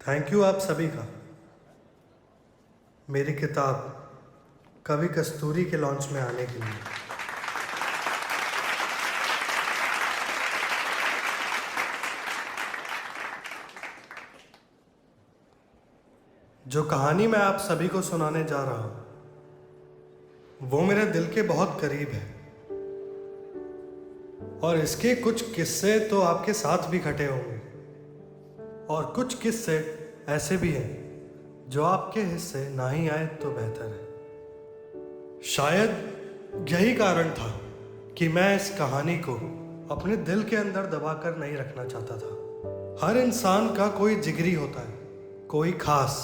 Thank you आप सभी का मेरी किताब कवि कस्तूरी के लॉन्च में आने के लिए। जो कहानी मैं आप सभी को सुनाने जा रहा हूं वो मेरे दिल के बहुत करीब है और इसके कुछ किस्से तो आपके साथ भी घटे होंगे और कुछ किस्से ऐसे भी हैं जो आपके हिस्से ना ही आए तो बेहतर है। शायद यही कारण था कि मैं इस कहानी को अपने दिल के अंदर दबाकर नहीं रखना चाहता था। हर इंसान का कोई जिगरी होता है, कोई खास,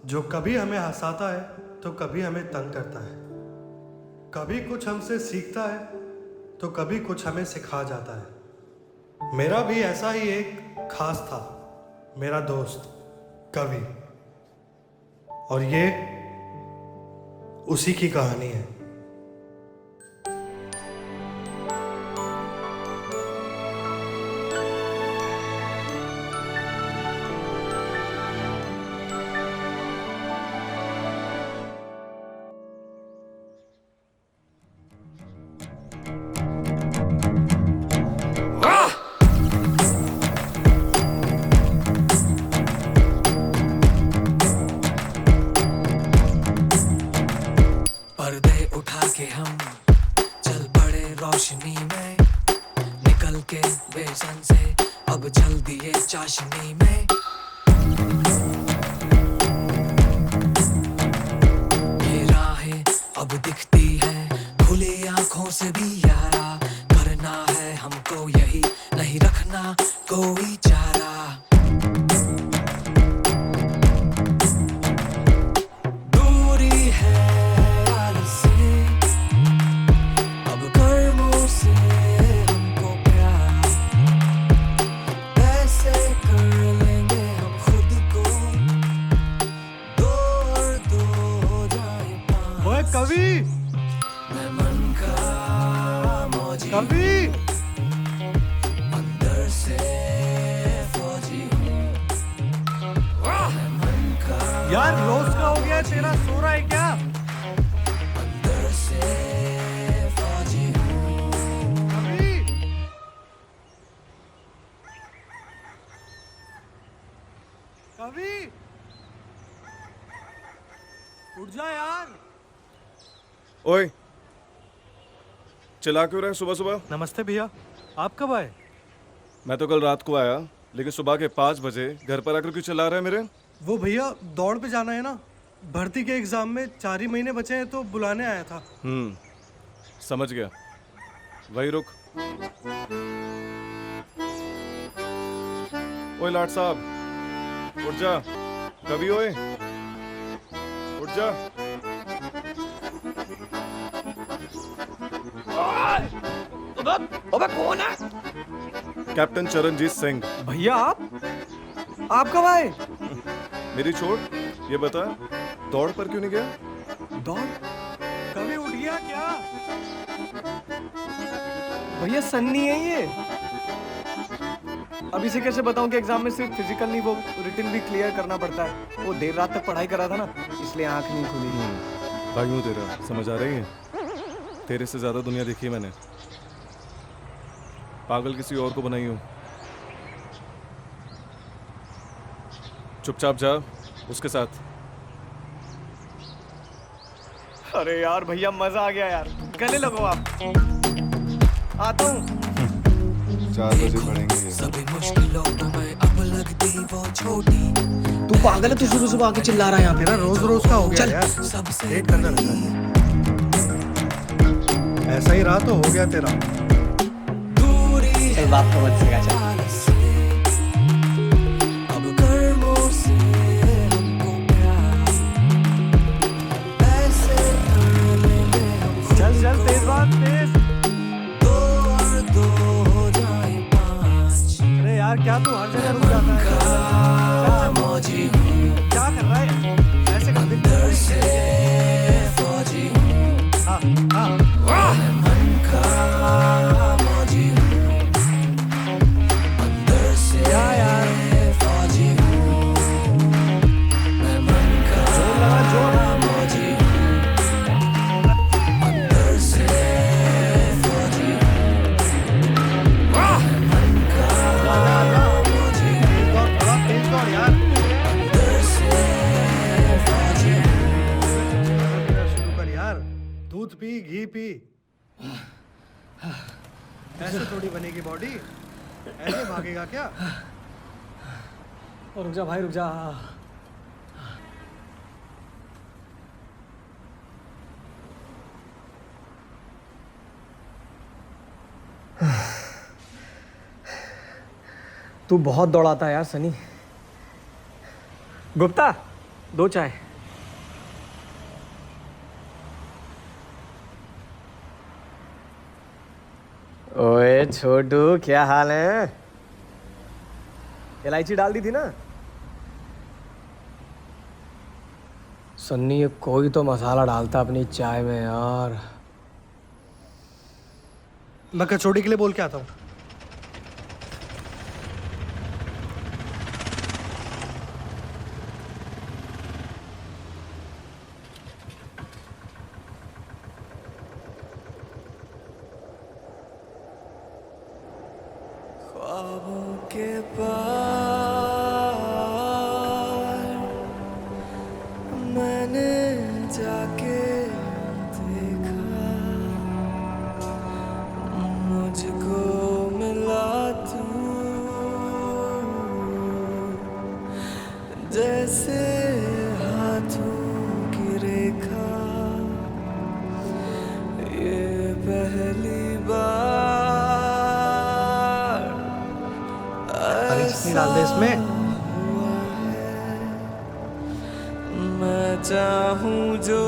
जो कभी हमें हंसाता है तो कभी हमें तंग करता है, कभी कुछ हमसे सीखता है तो कभी कुछ हमें सिखा जाता है। मेरा भी ऐसा ही एक खास था, मेरा दोस्त कवि, और ये उसी की कहानी है। पर्दे उठा के हम चल पड़े रोशनी में, निकल के बेसन से अब चल दिए चाशनी में। ये राहें अब दिखती है खुली आंखों से भी यारा, करना है हमको यही, नहीं रखना कोई चारा। कवि, मैं मन का मौजी, कवि, अंदर से फौजी हूँ। मैं मन का यार रोज का हो गया तेरा, सो रहा है क्या? अंदर से फौजी हूँ। कवि, कवि, उठ जा यार। ओए, चिल्ला क्यों रहे सुबह सुबह? नमस्ते भैया, आप कब आए? मैं तो कल रात को आया, लेकिन सुबह के 5 बजे घर पर आकर क्यों चिल्ला रहे हैं मेरे? वो भैया दौड़ पे जाना है ना, भर्ती के एग्जाम में 4 ही महीने बचे हैं तो बुलाने आया था। समझ गया। वही रुक। ओए लाट साहब, उठ जा। कभी ओए, उठ जा। अबे कौन है? कैप्टन चरणजीत सिंह। भैया आप कब आए? मेरी छोड़, ये बता दौड़ पर क्यों नहीं गया? दौड़? कभी उठ गया क्या? भैया सन्नी है ये। अब इसे कैसे बताऊं कि एग्जाम में सिर्फ फिजिकल नहीं, वो रिटन भी क्लियर करना पड़ता है। वो देर रात तक पढ़ाई कर रहा था ना, इसलिए आंख नहीं खुली। भाई हूँ तेरा, समझ आ रही है? तेरे से ज्यादा दुनिया देखी है मैंने, पागल किसी और को बनाई हूँ। चुपचाप जा उसके साथ। अरे यार भैया मजा आ गया यार, गले लगो आप। आता हूँ। 4 बजे पढ़ेंगे ये। सभी मुश्किलों में अब लगती वो छोटी। तू पागल है, तू सुबह सुबह आके चिल्ला रहा है यहाँ पे। तेरा रोज रोज का हो गया चल यार, सबसे लेट करना रहता है। ऐसा ही रहा तो हो गया तेरा। दूरी चल बाप को मत सिखा, चल। अब कर्मों से हमको प्यार, ऐसे कर लेंगे हम खुद चल चल, तेज बात तेज। 2 और 2 हो जाए 5। अरे यार क्या तू हर जगह रुक जाता है? का मौजी हूँ, क्या कर रहा है? ऐसे कर दे। अंदर से फौजी हूँ। हाँ हाँ। मैं मन का मौजी हूँ, अंदर से क्या यार? फौजी हूँ। पी। ऐसे थोड़ी बनेगी बॉडी, ऐसे भागेगा क्या? और रुक जा भाई, रुक जा। तू बहुत दौड़ाता है यार सनी। गुप्ता, 2 चाय। ओए छोटू, क्या हाल है? इलायची डाल दी थी ना? सन्नी, ये कोई तो मसाला डालता अपनी चाय में यार। मैं कचौड़ी के लिए बोल के आता हूँ। ख्वाबों के पार मैंने जाके देखा, मुझको मिला तू जैसे हाथों की रेखा। ये पहली बार हरी चटनी डाल दे इसमें। मैं चाहूं जो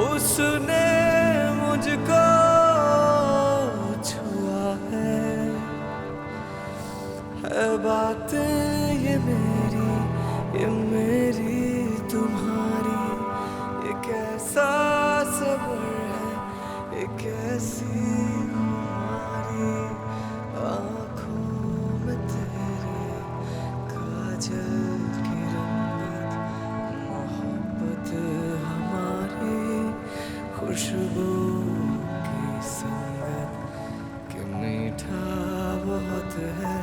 उसने मुझको छुआ है बातें ये मेरी तुम्हारी, ये कैसा सबर है, ये कैसी हमारी आँखों में तेरे काजल की रंगत, मोहब्बत हमारी खुशबू की संगत, कि मीठा बहुत है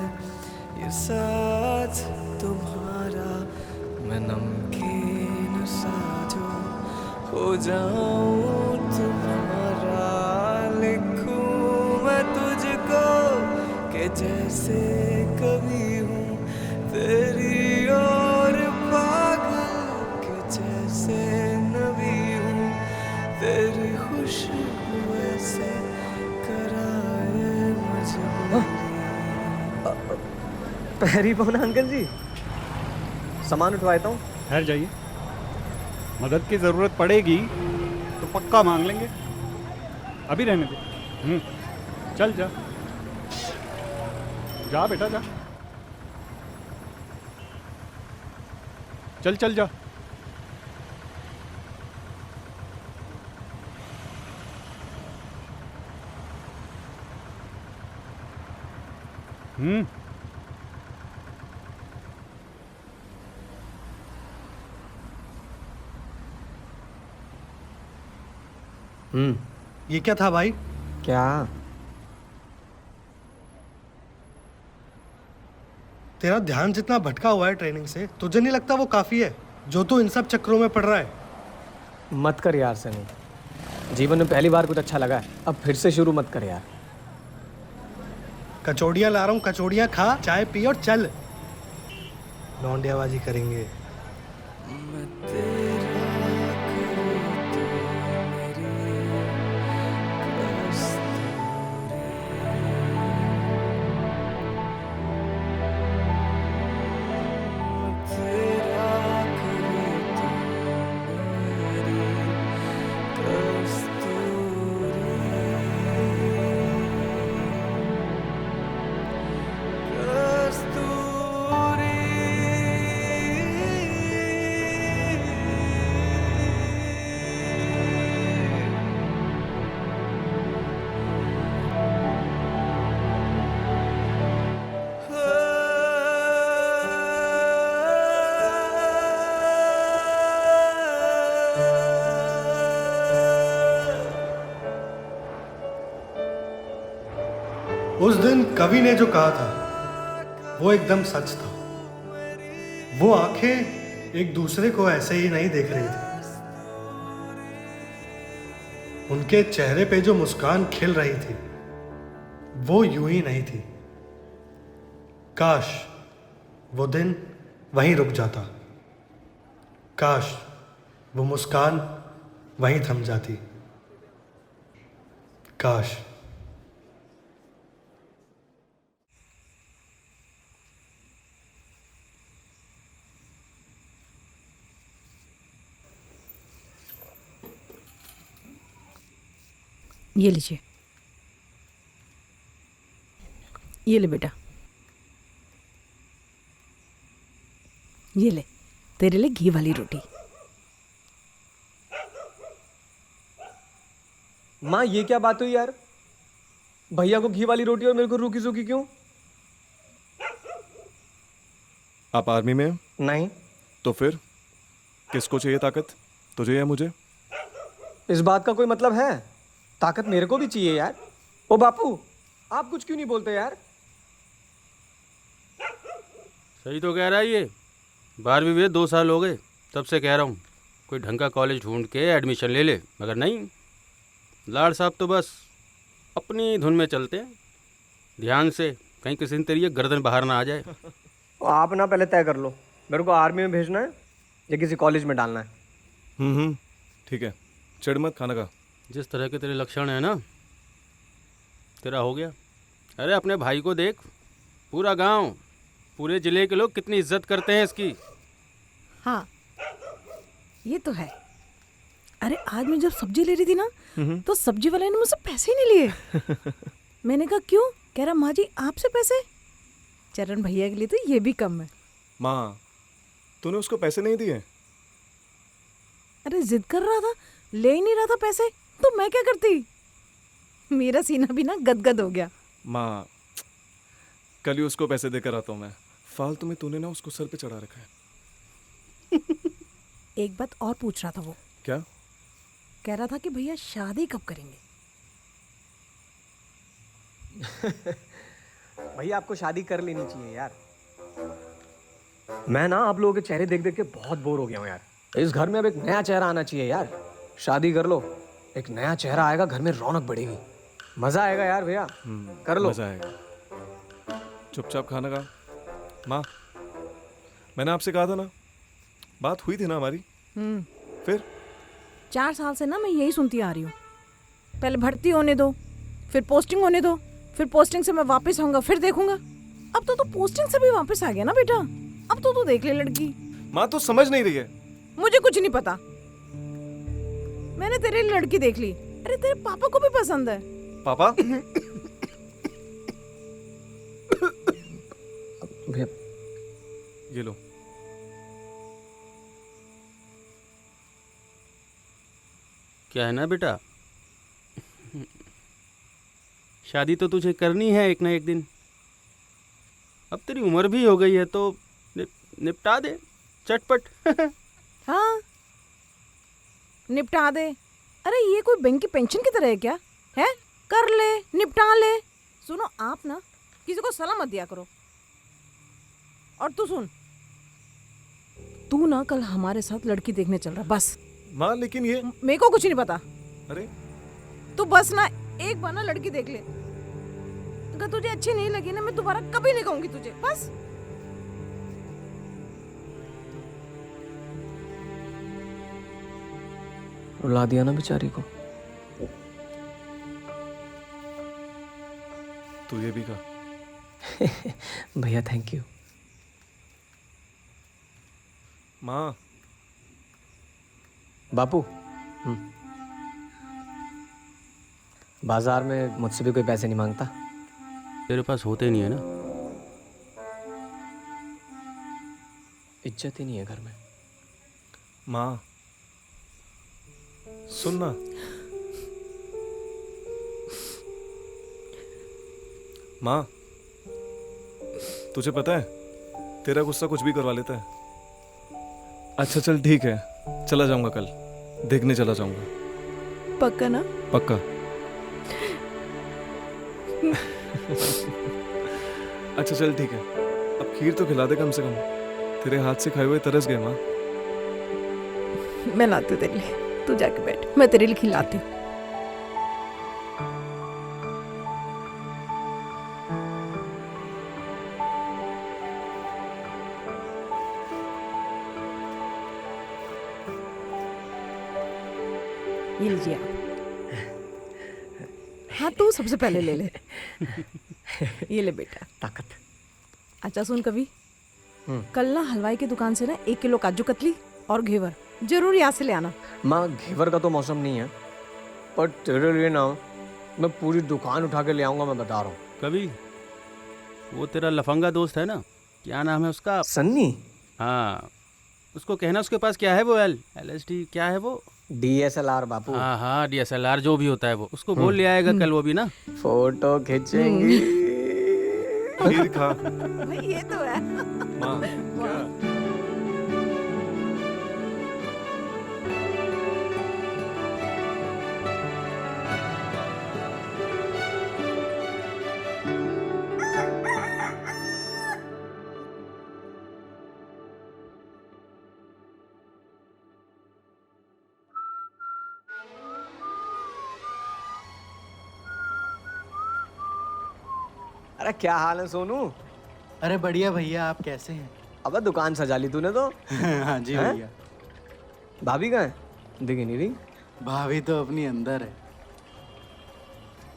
ये साथ तुम्हारा। मैं नमकीन सा जो हो जाऊं तुम्हारा, लिखूं मैं तुझको कि जैसे कभी हूँ तेरी और पागल, कि जैसे नबी हूँ तेरी खुशबू से कराए मजबूरी। पैरी पौना अंकल जी, सामान उठवाता हूँ। ठहर जाइए, मदद की ज़रूरत पड़ेगी तो पक्का मांग लेंगे, अभी रहने दे। चल जा जा बेटा जा, चल चल जा। ये क्या था भाई? क्या? तेरा ध्यान जितना भटका हुआ है ट्रेनिंग से, तुझे नहीं लगता वो काफी है जो तू इन सब चक्करों में पड़ रहा है? मत कर यार सनी, जीवन में पहली बार कुछ अच्छा लगा है, अब फिर से शुरू मत कर यार। कचौड़ियाँ ला रहा हूँ, कचौड़ियाँ खा, चाय पी और चल। लौंडियाबाजी करेंगे। मैं तेरा करूँ तो मेरी कस्तूरी, मैं तेरा करूँ तो मेरी उस दिन कवि ने जो कहा था वो एकदम सच था। वो आंखें एक दूसरे को ऐसे ही नहीं देख रही थी। उनके चेहरे पे जो मुस्कान खिल रही थी वो यूं ही नहीं थी। काश वो दिन वहीं रुक जाता, काश वो मुस्कान वहीं थम जाती, काश। ये लीजिए, ये ले बेटा, ये ले तेरे लिए घी वाली रोटी। माँ ये क्या बात हुई यार? भैया को घी वाली रोटी और मेरे को रूखी सूखी क्यों? आप आर्मी में हो? नहीं। तो फिर किसको चाहिए ताकत, तुझे या मुझे? इस बात का कोई मतलब है? ताकत मेरे को भी चाहिए यार। ओ बापू, आप कुछ क्यों नहीं बोलते यार? सही तो कह रहा है ये। 12वीं में 2 साल हो गए, तब से कह रहा हूँ कोई ढंग का कॉलेज ढूंढ के एडमिशन ले ले, मगर नहीं। लाड साहब तो बस अपनी धुन में चलते हैं, ध्यान से, कहीं किसी तेरी ये गर्दन बाहर ना आ जाए। आप ना पहले तय कर लो, मेरे को आर्मी में भेजना है या किसी कॉलेज में डालना है। ठीक है, चिढ़ मत खाना का। जिस तरह के तेरे लक्षण हैं ना, तेरा हो गया। अरे अपने भाई को देख, पूरा गांव, पूरे जिले के लोग कितनी इज्जत करते हैं इसकी। हाँ ये तो है। अरे आज मैं जब सब्जी ले रही थी ना, तो सब्जी वाले ने मुझसे पैसे ही नहीं लिए। मैंने कहा क्यों? कह रहा माँ जी आपसे पैसे? चरण भैया के लिए तो ये भी कम है। माँ, तूने उसको पैसे नहीं दिए? अरे जिद कर रहा था, ले ही नहीं रहा था पैसे, तो मैं क्या करती? मेरा सीना भी ना गदगद हो गया। माँ, कल ही उसको पैसे देकर आता हूँ मैं। फालतू में तूने ना उसको सर पे चढ़ा रखा है। एक बात और पूछ रहा था वो। क्या? कह रहा था कि भैया शादी कब करेंगे? भैया आपको शादी कर लेनी चाहिए यार। मैं ना आप लोगों के चेहरे देख देख के बहुत बोर हो गया हूँ यार। इस घर में अब एक नया चेहरा आना चाहिए यार। शादी कर लो, एक नया चेहरा आएगा, घर में रौनक बढ़ेगी, मजा आएगा यार। भैया कर लो। मजा आएगा। चुपचाप खाना खा। माँ, मैंने आपसे कहा था ना, बात हुई थी ना हमारी। फिर 4 साल से ना मैं यही सुनती आ रही हूँ। पहले भर्ती होने दो, फिर पोस्टिंग होने दो, फिर पोस्टिंग से मैं वापस आऊंगा, फिर देखूंगा। अब तो तू पोस्टिंग से भी वापस आ गया ना बेटा। अब तो तू देख ले लड़की। माँ तो समझ नहीं रही है। मुझे कुछ नहीं पता, मैंने तेरे लिए लड़की देख ली। अरे तेरे पापा को भी पसंद है। पापा? भैया ये लो। क्या है ना बेटा, शादी तो तुझे करनी है एक ना एक दिन। अब तेरी उम्र भी हो गई है तो निपटा दे चटपट। हाँ निपटा दे। अरे ये कोई बैंक की पेंशन की तरह है क्या? है कर ले, निपटा ले। सुनो आप ना किसी को सलाह मत दिया करो। और तू सुन, तू ना कल हमारे साथ लड़की देखने चल रहा बस। माँ लेकिन ये मेरे को कुछ नहीं पता। अरे तू बस ना एक बार ना लड़की देख ले। अगर तुझे अच्छी नहीं लगी ना, मैं दोबारा कभी नहीं कहूंगी तुझे, बस। रुला दिया ना बेचारी को। तू ये भी खा। भैया थैंक यू। माँ, बापू बाजार में मुझसे भी कोई पैसे नहीं मांगता। तेरे पास होते नहीं है ना। इज्जत ही नहीं है घर में। माँ सुन ना। माँ, तुझे पता है तेरा गुस्सा कुछ भी करवा लेता है। अच्छा चल ठीक है, चला जाऊंगा कल, देखने चला जाऊंगा। पक्का ना? पक्का। अच्छा चल ठीक है, अब खीर तो खिला दे कम से कम। तेरे हाथ से खाए हुए तरस गए माँ। मैं लाती हूँ तेरे लिए, तू जाके बैठ, मैं तेरे लिए खिलाती हूँ। ये लीजिए आप। हाँ तू सबसे पहले ले ले। ये ले बेटा। ताकत। अच्छा सुन कभी, कल ना हलवाई की दुकान से ना 1 किलो काजू कतली और घेवर जरूर यहाँ से ले आना। माँ घेवर का तो मौसम नहीं है, पर तेरे लिए ना मैं पूरी दुकान उठा के ले आऊंगा, मैं बता रहा हूँ। कभी वो तेरा लफंगा दोस्त है ना, क्या नाम है उसका? सन्नी। हाँ, उसको कहना उसके पास क्या है वो LSD क्या है वो? DSLR बापू। हाँ हाँ DSLR जो भी होता है वो, उसको बोल ले आएगा कल वो भी ना। फोटो खींचेंगे। खीर खा। भाई ये तो है। माँ क्या? अरे क्या हाल है सोनू? अरे बढ़िया भैया, आप कैसे हैं? अबे दुकान सजा ली तूने तो। हाँ जी हैं? भैया। भाभी कहाँ है? दिखी नहीं रही। भाभी तो अपनी अंदर है।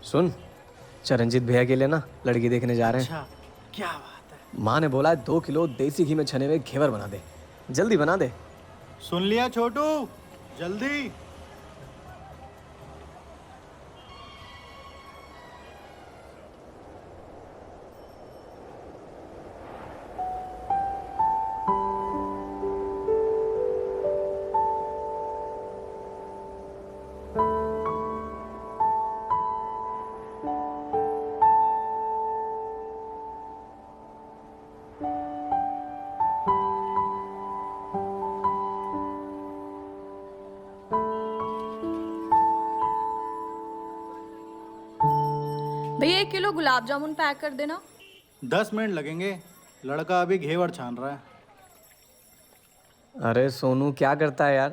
सुन, चरणजीत भैया के लिए ना लड़की देखने जा रहे हैं। अच्छा, क्या बात है। माँ ने बोला है 2 किलो देसी घी में छने हुए घेवर बना दे, जल्दी बना दे। सुन लिया छोटू, जल्दी। भैया 1 किलो गुलाब जामुन पैक कर देना। 10 मिनट लगेंगे, लड़का अभी घेवर छान रहा है। अरे सोनू क्या करता है यार,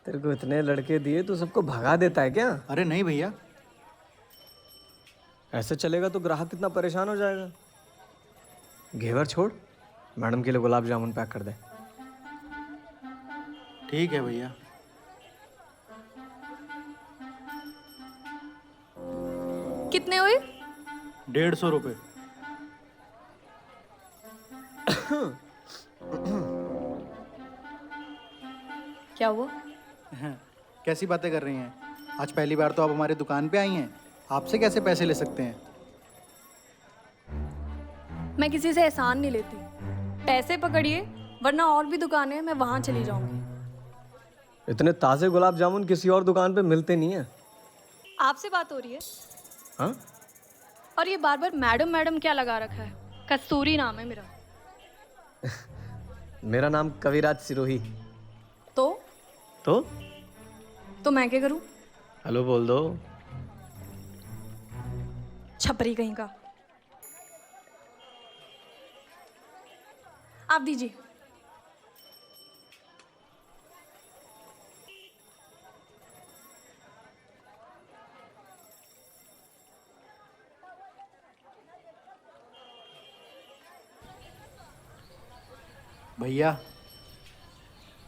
तेरे को इतने लड़के दिए तो सबको भगा देता है क्या? अरे नहीं भैया। ऐसे चलेगा तो ग्राहक कितना परेशान हो जाएगा। घेवर छोड़, मैडम के लिए गुलाब जामुन पैक कर दे। ठीक है भैया। कितने हुए? 150 रुपये। क्या हुआ? कैसी बातें कर रही हैं? आज पहली बार तो आप हमारी दुकान पे आई हैं, आपसे कैसे पैसे ले सकते हैं? मैं किसी से एहसान नहीं लेती। पैसे पकड़िए, वरना और भी दुकानें हैं, मैं वहां चली जाऊंगी। इतने ताज़े गुलाब जामुन किसी और दुकान पे मिलते नहीं है। आपसे बात हो रही है? हाँ? और ये बार बार मैडम मैडम क्या लगा रखा है? कस्तूरी नाम है मेरा। मेरा नाम कविराज सिरोही। तो तो मैं क्या करूं? हेलो बोल दो। छपरी कहीं का। आप दीजिए। भैया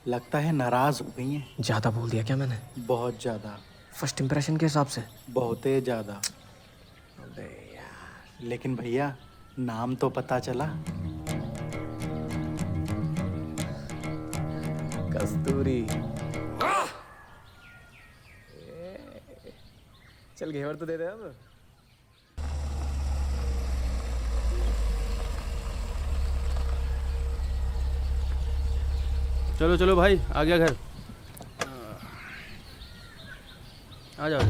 लगता है नाराज हो गई हैं। ज़्यादा बोल दिया क्या मैंने? बहुत ज़्यादा। फर्स्ट इंप्रेशन के हिसाब से। बहुत ही ज़्यादा। लेकिन भैया नाम तो पता चला। कस्तूरी। चल घेवर तो दे दे अब। चलो चलो भाई, आ गया घर। आ जाओ।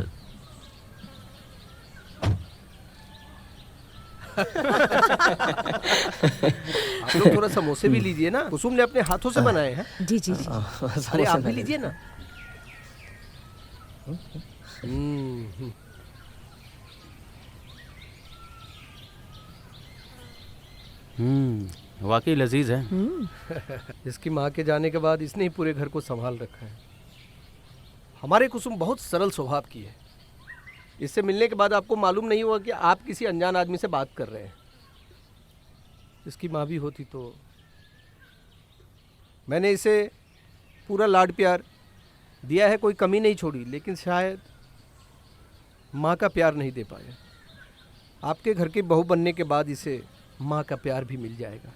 आप लोग थोड़ा समोसे भी लीजिए ना, कुसुम ने अपने हाथों से बनाए हैं। जी जी जी। अरे आप भी लीजिए ना। वाकई लजीज है। इसकी माँ के जाने के बाद इसने ही पूरे घर को संभाल रखा है। हमारे कुसुम बहुत सरल स्वभाव की है। इससे मिलने के बाद आपको मालूम नहीं हुआ कि आप किसी अनजान आदमी से बात कर रहे हैं। इसकी माँ भी होती तो। मैंने इसे पूरा लाड प्यार दिया है, कोई कमी नहीं छोड़ी, लेकिन शायद माँ का प्यार नहीं दे पाए। आपके घर की बहू बनने के बाद इसे माँ का प्यार भी मिल जाएगा।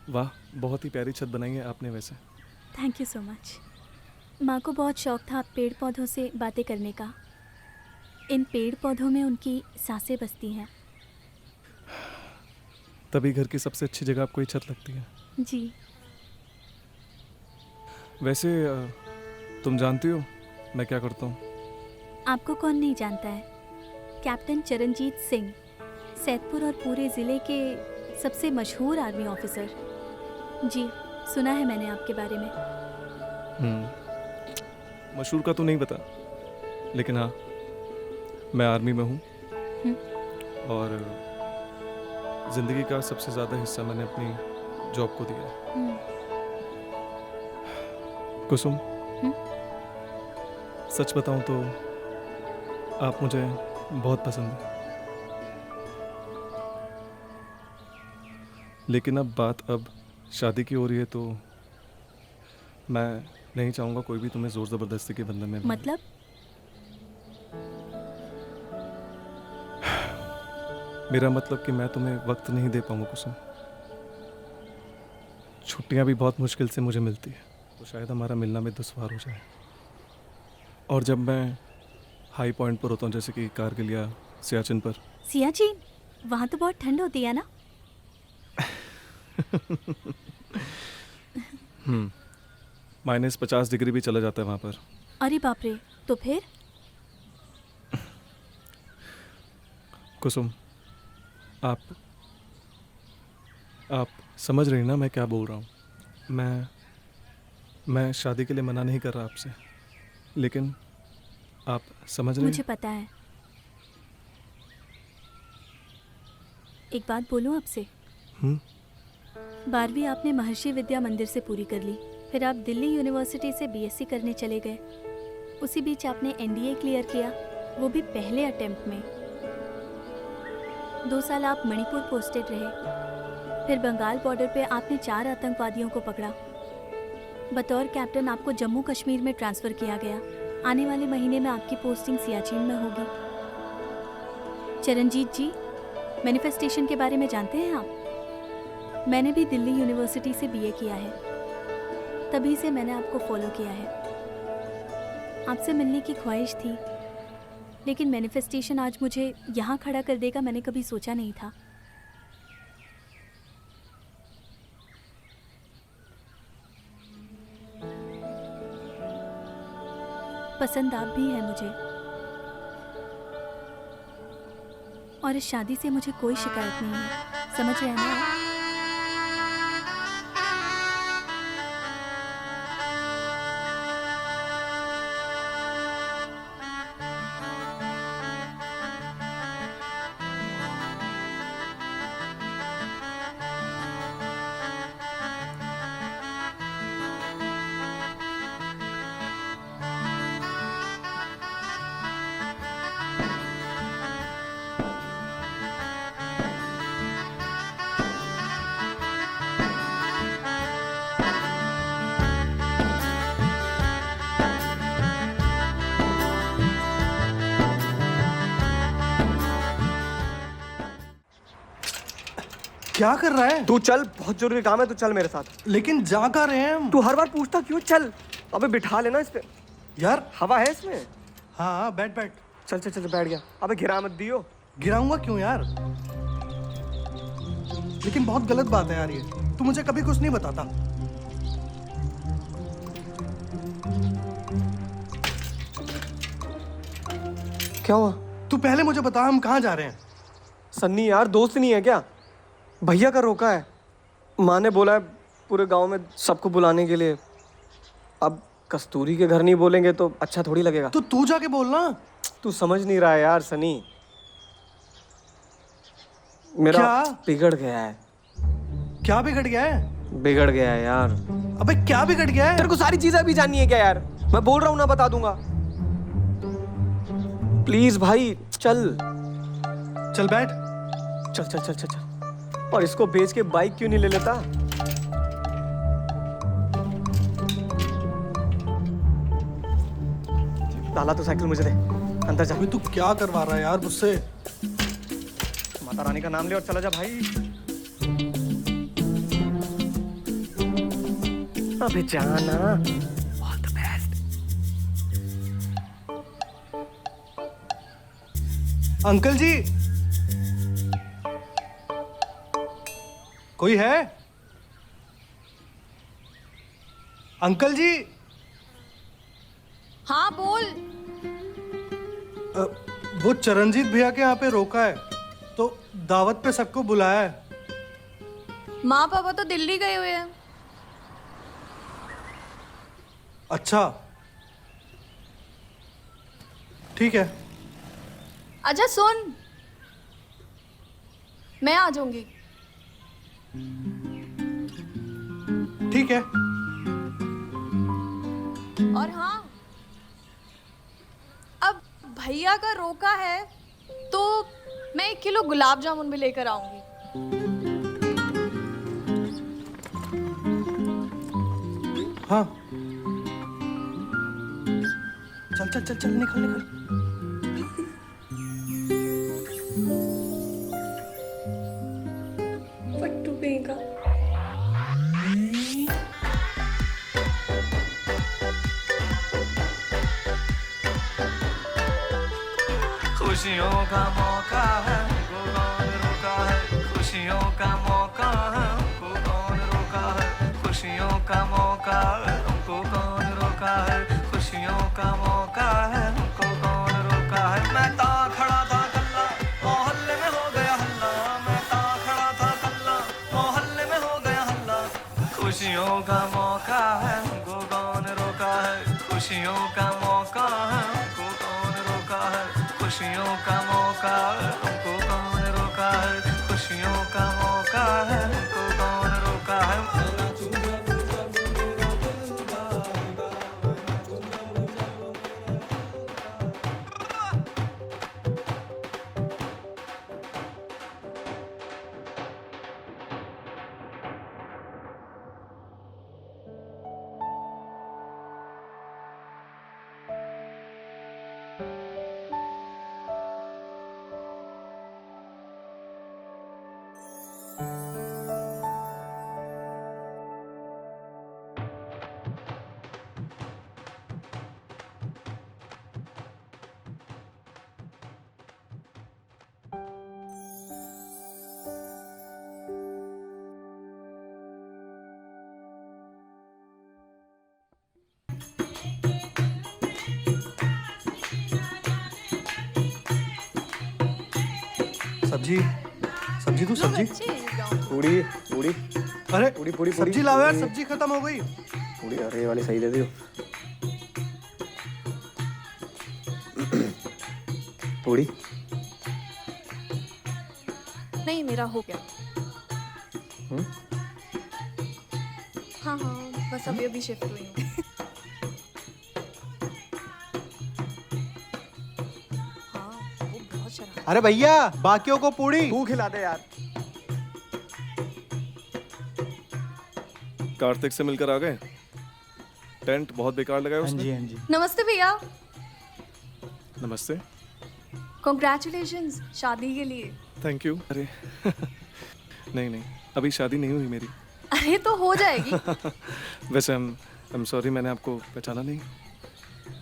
वाह, बहुत ही प्यारी छत बनाई है आपने वैसे। Thank you so much. माँ को बहुत शौक था पेड़ पौधों से बातें करने का। इन पेड़ पौधों में उनकी सांसें बसती हैं। तभी घर की सबसे अच्छी जगह आपको ये छत लगती है। जी। वैसे तुम जानती हो मैं क्या करता हूँ? आपको कौन नहीं जानता है? कैप्टन चरणजीत सिंह, सैदपुर और पूरे ज़िले के सबसे मशहूर आर्मी ऑफिसर। जी, सुना है मैंने आपके बारे में। मशहूर का तो नहीं पता, लेकिन हाँ, मैं आर्मी में हूँ और ज़िंदगी का सबसे ज़्यादा हिस्सा मैंने अपनी जॉब को दिया है। कुसुम, सच बताऊँ तो आप मुझे बहुत पसंद है, लेकिन अब बात शादी की हो रही है तो मैं नहीं चाहूँगा कोई भी तुम्हें ज़ोर ज़बरदस्ती के बंधन में। मतलब? मेरा मतलब कि मैं तुम्हें वक्त नहीं दे पाऊँगा कुसुम। छुट्टियाँ भी बहुत मुश्किल से मुझे मिलती है, तो शायद हमारा मिलना में दुश्वार हो जाए। और जब मैं हाई पॉइंट पर होता हूँ, जैसे कि कारगिल या सियाचिन पर। सियाचिन? वहाँ तो बहुत ठंड होती है ना? -50 डिग्री भी चला जाता है वहाँ पर। अरे बाप रे, तो फिर? कुसुम, आप समझ रही ना मैं क्या बोल रहा हूँ? मैं शादी के लिए मना नहीं कर रहा आपसे, लेकिन आप समझ रहे? मुझे पता है। एक बात बोलूं आपसे? 12वीं आपने महर्षि विद्या मंदिर से पूरी कर ली, फिर आप दिल्ली यूनिवर्सिटी से बीएससी करने चले गए। उसी बीच आपने एनडीए क्लियर किया, वो भी पहले अटेम्प्ट में। 2 साल आप मणिपुर पोस्टेड रहे, फिर बंगाल बॉर्डर पे आपने 4 आतंकवादियों को पकड़ा। बतौर कैप्टन आपको जम्मू कश्मीर में ट्रांसफ़र किया गया। आने वाले महीने में आपकी पोस्टिंग सियाचिन में होगी। चरणजीत जी, मैनिफेस्टेशन के बारे में जानते हैं आप? मैंने भी दिल्ली यूनिवर्सिटी से बीए किया है, तभी से मैंने आपको फॉलो किया है। आपसे मिलने की ख्वाहिश थी, लेकिन मैनिफेस्टेशन आज मुझे यहाँ खड़ा कर देगा, मैंने कभी सोचा नहीं था। पसंद आप भी हैं मुझे, और इस शादी से मुझे कोई शिकायत नहीं है। समझ रहे हैं ना आप? क्या कर रहा है? तू चल, बहुत जरूरी काम है, तू चल मेरे साथ। लेकिन जा कहाँ रहे हैं हम? तू हर बार पूछता क्यों? चल। अबे बिठा लेना इस पे। यार हवा है इसमें? हाँ बैठ बैठ। चल चल चल, बैठ गया। अबे गिरा मत दियो। गिराऊंगा क्यों यार? लेकिन बहुत गलत बात है यार ये। तू मुझे कभी कुछ नहीं बताता। क्या हुआ? तू पहले मुझे बता हम कहाँ जा रहे हैं? सन्नी यार, दोस्त नहीं है क्या? भैया का रोका है। माँ ने बोला है पूरे गांव में सबको बुलाने के लिए। अब कस्तूरी के घर नहीं बोलेंगे तो अच्छा थोड़ी लगेगा। तो तू जाके बोलना। तू समझ नहीं रहा है यार सनी। मेरा क्या? बिगड़ गया है। क्या बिगड़ गया है? बिगड़ गया है यार। अबे क्या बिगड़ गया है? तेरे को सारी चीजें अभी जाननी है क्या यार? मैं बोल रहा हूँ ना, बता दूंगा। प्लीज भाई चल। चल बैठ। चल चल चल चल चल। और इसको बेच के बाइक क्यों नहीं ले लेता? लाला तो साइकिल मुझे दे। अंदर जा। अबे तू क्या करवा रहा है यार मुझसे? माता रानी का नाम ले और चला जा भाई। अबे जाना। All the best. अंकल जी, कोई है? अंकल जी। हाँ बोल। वो चरणजीत भैया के यहाँ पे रोका है तो दावत पे सबको बुलाया है। माँ पापा तो दिल्ली गए हुए हैं। अच्छा ठीक है। अच्छा सुन, मैं आ जाऊंगी। ठीक है। और हाँ, अब भैया का रोका है तो मैं 1 किलो गुलाब जामुन भी लेकर आऊंगी। हाँ चल चल चल चल, निकल निकल। पट्टू कहीं का। खुशियों का मौका है, हमको कौन रोका है? खुशियों का मौका है, हमको कौन रोका है? खुशियों का मौका है, हमको कौन रोका है? खुशियों का मौका है, हमको कौन रोका है? मैं ता खड़ा था कल्ला, मोहल्ले में हो गया हल्ला। मैं ता खड़ा था कल्ला, मोहल्ले में हो गया हल्ला। खुशियों का मौका है, हमको कौन रोका है? खुशियों का मौका है, हमको कौन रोका है? खुशियों का मौका है, हमको कौन रोका है? खुशियों का मौका है, हमको कौन रोका है? सब्जी सब्जी तू सब्जी। पूड़ी पूड़ी। अरे पूड़ी पूड़ी सब्जी लाओ यार, सब्जी खत्म हो गई। पूड़ी। अरे ये वाली सही दे दियो। पूड़ी। नहीं मेरा हो गया। हाँ हाँ, बस अभी अभी शिफ्ट हुई हूँ। हाँ वो बहुत शराब। अरे भैया, बाकियों को पूड़ी। तू खिला दे यार। कार्तिक से मिलकर आ गए? टेंट बहुत बेकार लगा है हाँ उसने। जी हाँ जी। नमस्ते भैया। नमस्ते। कॉन्ग्रेचुलेशंस शादी के लिए। Thank you. अरे नहीं नहीं, अभी शादी नहीं हुई मेरी। अरे तो हो जाएगी। वैसे आई एम सॉरी, मैंने आपको पहचाना नहीं।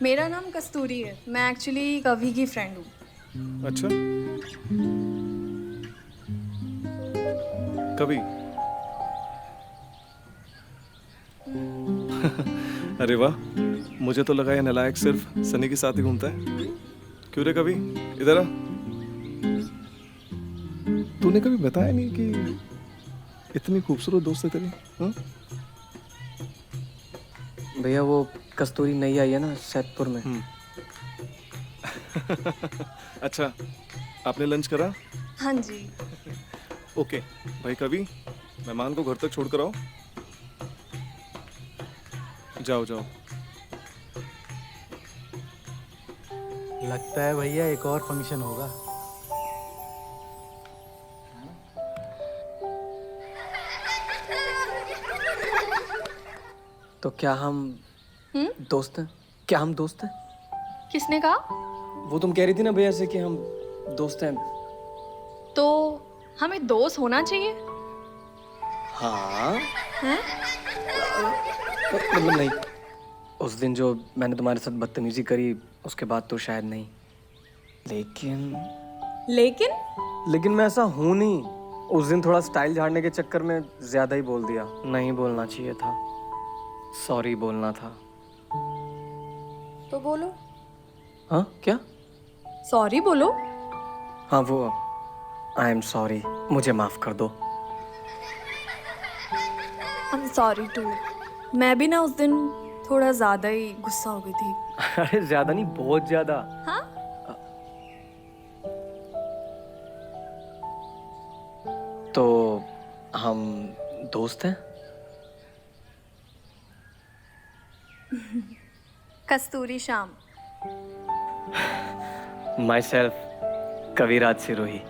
मेरा नाम कस्तूरी है, मैं एक्चुअली कवि की फ्रेंड हूँ। अच्छा, कभी? अरे वाह, मुझे तो लगा ये नालायक सिर्फ सनी के साथ ही घूमता है। क्यों रे कभी, इधर आ। तूने कभी बताया नहीं कि इतनी खूबसूरत दोस्त है तेरी? हाँ? भैया वो कस्तूरी नई आई है ना सैदपुर में। अच्छा, आपने लंच करा? हाँ जी। ओके भाई, कभी मेहमान को घर तक छोड़ कर आओ। जाओ जाओ। लगता है भैया एक और फंक्शन होगा। तो क्या हम दोस्त हैं? क्या हम दोस्त हैं? किसने कहा? वो तुम कह रही थी ना भैया से कि हम दोस्त हैं। तो हमें दोस्त होना चाहिए। हाँ हैं? मतलब नहीं, उस दिन जो मैंने तुम्हारे साथ बदतमीजी करी उसके बाद तो शायद नहीं, लेकिन मैं ऐसा हूं नहीं। उस दिन थोड़ा स्टाइल झाड़ने के चक्कर में ज्यादा ही बोल दिया। नहीं बोलना चाहिए था, सॉरी बोलना था। तो बोलो। हाँ क्या? सॉरी बोलो। हाँ वो आई एम सॉरी, मुझे माफ कर दो। I am sorry too. मैं भी ना उस दिन थोड़ा ज्यादा ही गुस्सा हो गई थी। अरे ज्यादा नहीं, बहुत ज्यादा। हाँ? तो हम दोस्त हैं? Kasturi Shyam. Myself Kaviraj Sirohi.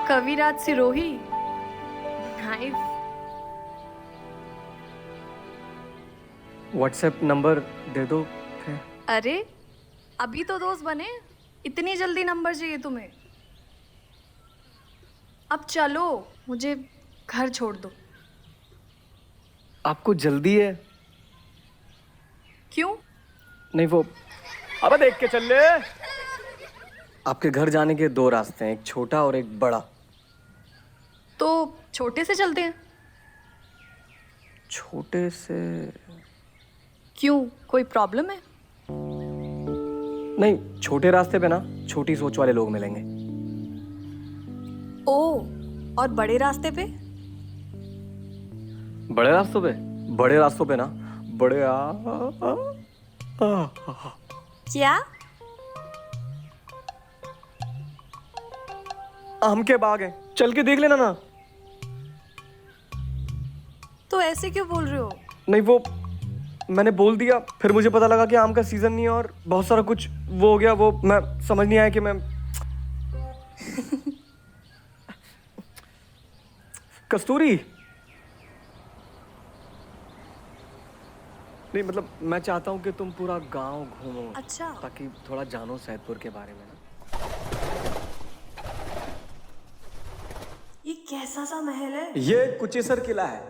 Kaviraj Sirohi. Nice. WhatsApp number दे दो फिर। अरे अभी तो दोस्त बने, इतनी जल्दी नंबर चाहिए तुम्हें? अब चलो, मुझे घर छोड़ दो। आपको जल्दी है? क्यों? नहीं वो, अब देख के चल ले। आपके घर जाने के दो रास्ते हैं, एक छोटा और एक बड़ा। तो छोटे से चलते हैं। छोटे से? क्यों, कोई प्रॉब्लम है? नहीं, छोटे रास्ते पे ना छोटी सोच वाले लोग मिलेंगे। ओ, और बड़े रास्ते पे? बड़े रास्तों पे? बड़े रास्तों पे ना बड़े क्या? आम के बाग हैं, चल के देख लेना ना। तो ऐसे क्यों बोल रहे हो? नहीं वो मैंने बोल दिया, फिर मुझे पता लगा कि आम का सीजन नहीं है और बहुत सारा कुछ वो हो गया। वो मैं समझ नहीं आया कि मैं कस्तूरी। नहीं मतलब मैं चाहता हूँ कि तुम पूरा गांव घूमो। अच्छा। ताकि थोड़ा जानो सैदपुर के बारे में ना। ये कैसा सा महल है? ये कुचेसर किला है,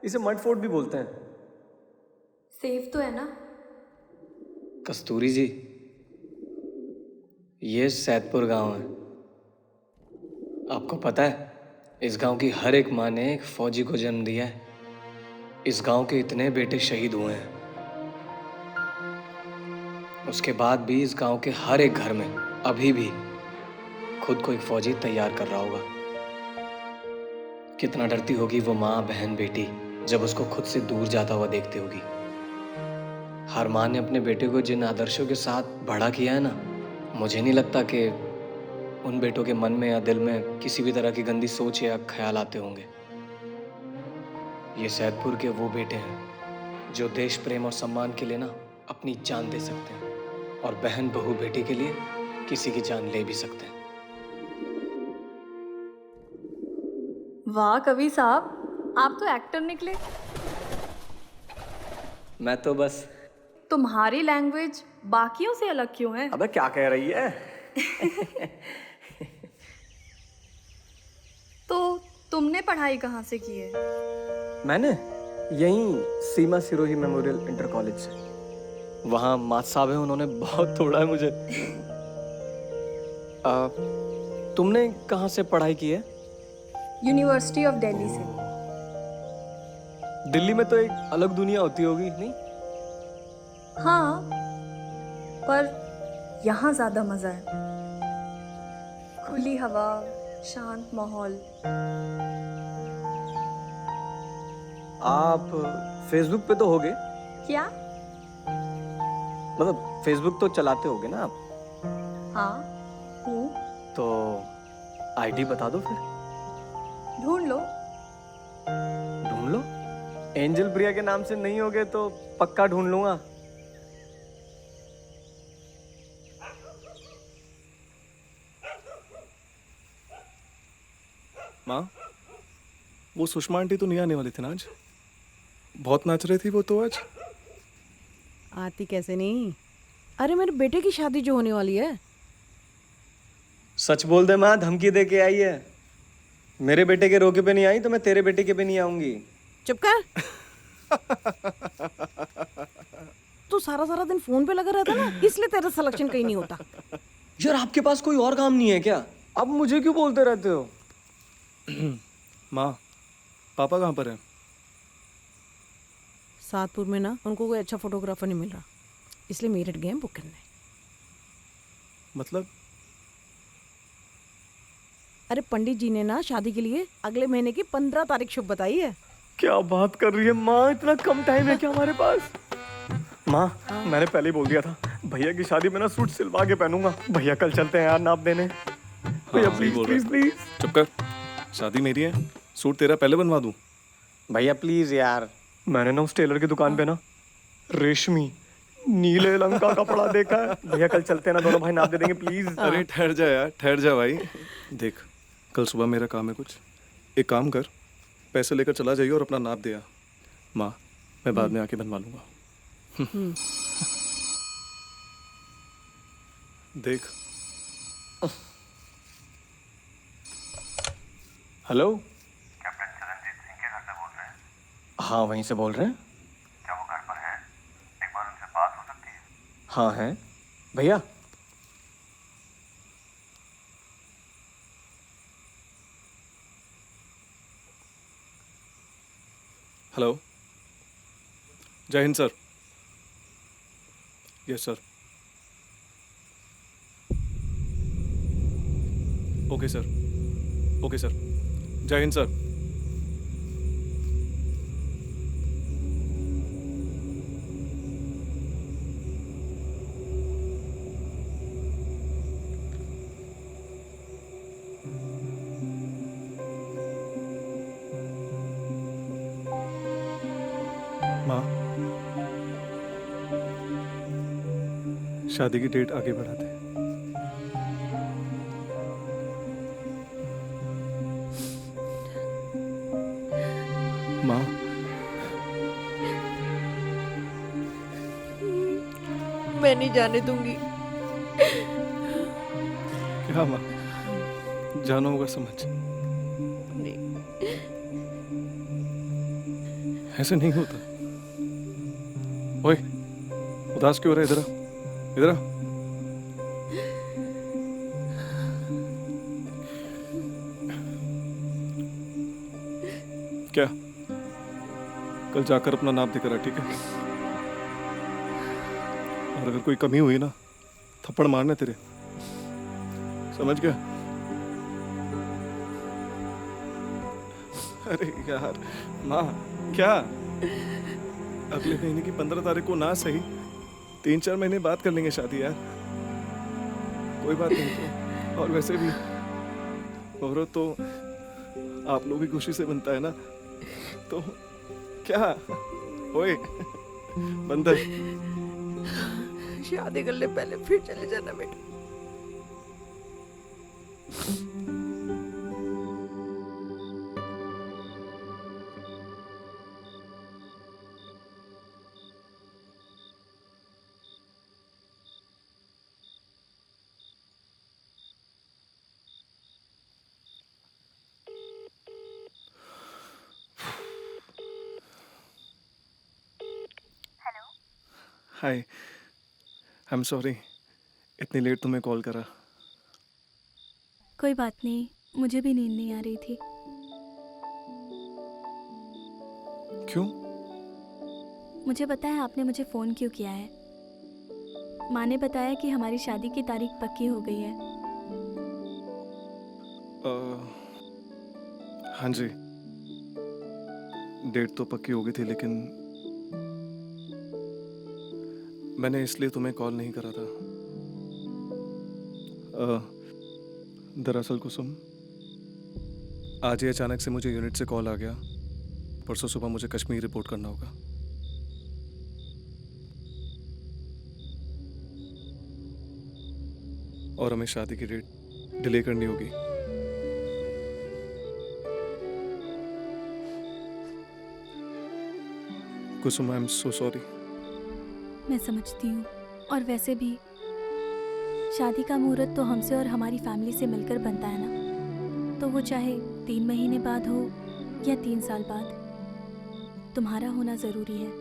इसे मड फोर्ट भी बोलते हैं। सेफ तो है ना? कस्तूरी जी, ये सैदपुर गांव है। आपको पता है, इस गांव की हर एक माँ ने एक फौजी को जन्म दिया है। इस गांव के इतने बेटे शहीद हुए हैं, उसके बाद भी इस गांव के हर एक घर में अभी भी खुद को एक फौजी तैयार कर रहा होगा। कितना डरती होगी वो माँ, बहन, बेटी जब उसको खुद से दूर जाता हुआ देखती होगी। हर माँ ने अपने बेटे को जिन आदर्शों के साथ बड़ा किया है ना, मुझे नहीं लगता कि उन बेटों के मन में या दिल में किसी भी तरह की गंदी सोच या ख्याल आते होंगे। ये सैदपुर के वो बेटे हैं जो देश प्रेम और सम्मान के लिए ना अपनी जान दे सकते हैं, और बहन, बहू, बेटी के लिए किसी की जान ले भी सकते हैं। वाह कवि साहब, आप तो एक्टर निकले। मैं तो बस। तुम्हारी लैंग्वेज बाकियों से अलग क्यों है? अबे क्या कह रही है? तो तुमने पढ़ाई कहाँ से की है? मैंने यहीं सीमा सिरोही मेमोरियल इंटर कॉलेज से। वहाँ मात साहब है, उन्होंने बहुत तोड़ा है मुझे। तुमने कहाँ से पढ़ाई की है? यूनिवर्सिटी ऑफ दिल्ली से। दिल्ली में तो एक अलग दुनिया होती होगी, नहीं? हाँ, पर यहाँ ज़्यादा मज़ा है। खुली हवा, शांत माहौल। आप फेसबुक पे तो होगे? क्या? मतलब फेसबुक तो चलाते होगे ना आप? हाँ, हूँ। तो आईडी बता दो फिर। ढूंढ लो। ढूंढ लो? एंजल प्रिया के नाम से नहीं होगे तो पक्का ढूंढ लूंगा। माँ, वो सुषमा आंटी तो नहीं आने वाली थी ना आज? बहुत नाच रही थी वो तो आज। आती कैसे नहीं? अरे मेरे बेटे की शादी जो होने वाली है। सच बोल दे माँ, धमकी दे के आई है। मेरे बेटे के रोके पे नहीं आई तो मैं तेरे बेटे के पे नहीं आऊंगी। चुप कर। तू सारा सारा दिन फोन पे लगा रहता ना, इसलिए तेरा सिलेक्शन कहीं नहीं होता। यार आपके पास कोई और काम नहीं है क्या? अब मुझे क्यों बोलते रहते हो? माँ, पापा कहाँ पर हैं? सातपुर में ना उनको कोई अच्छा फोटोग्राफर नहीं मिल रहा, इसलिए मेरठ गए हैं बुक करने। मतलब? अरे पंडित जी ने ना शादी के लिए अगले महीने की 15 तारीख शुभ बताई है। क्या बात कर रही है माँ, इतना कम टाइम है क्या हमारे पास? माँ, मैंने पहले ही बोल दिया था भैया की शादी में ना सूट सिलवा के पहनूंगा। भैया कल चलते हैं यार नाप देने। भैया हाँ, प्लीज बोल प्लीज रहा। प्लीज। चुप कर, शादी मेरी है, सूट तेरा पहले बनवा दूँ। भैया प्लीज यार। मैंने ना उस टेलर की दुकान पे ना रेशमी नीले रंग का कपड़ा देखा है। भैया कल चलते हैं ना, दोनों भाई नाप दे देंगे प्लीज। अरे ठहर जा यार, ठहर जा भाई। देख, कल सुबह मेरा काम है कुछ, एक काम कर, पैसे लेकर चला जाइए और अपना नाप दिया। माँ, मैं बाद में आके बनवा लूंगा। देख। हेलो, कैप्टन चरणजीत सिंह के घर से बोल रहे हैं? हाँ वहीं से बोल रहे हैं। क्या वो घर पर है? एक बार उनसे बात हो सकती है? हाँ है भैया। हेलो, जय Hind sir. Yes sir. Okay sir, okay sir, जय हिंद सर। माँ, शादी की डेट आगे बढ़ा दे। माँ, मैं नहीं जाने दूंगी। क्या माँ, जाना होगा समझ। नहीं। ऐसे नहीं होता। ओए, उदास क्यों हो रहा है? इधर आ, इधर आ। क्या? कल जाकर अपना नाप देकर आ, ठीक है? और अगर कोई कमी हुई ना, थप्पड़ मारना तेरे, समझ गया? अरे यार, माँ, क्या? अगले महीने की 15 तारीख को ना सही, 3-4 महीने बाद कर लेंगे शादी यार। कोई बात नहीं तो। और वैसे भी औरत तो आप लोगों की खुशी से बनता है ना, तो क्या? ओए बंदर, शादी कर ले पहले, फिर चले जाना बेटा। हाय, आई एम सॉरी इतनी लेट तुम्हें कॉल करा। कोई बात नहीं, मुझे भी नींद नहीं आ रही थी। क्यों? मुझे पता है आपने मुझे फ़ोन क्यों किया है। माँ ने बताया कि हमारी शादी की तारीख पक्की हो गई है। हाँ जी, डेट तो पक्की हो गई थी, लेकिन मैंने इसलिए तुम्हें कॉल नहीं करा था। दरअसल कुसुम, आज ही अचानक से मुझे यूनिट से कॉल आ गया, परसों सुबह मुझे कश्मीर रिपोर्ट करना होगा। और हमें शादी की डेट डिले करनी होगी। कुसुम, आई एम सो सॉरी। मैं समझती हूँ, और वैसे भी शादी का मुहूर्त तो हमसे और हमारी फैमिली से मिलकर बनता है ना, तो वो चाहे 3 महीने बाद हो या 3 साल बाद, तुम्हारा होना ज़रूरी है।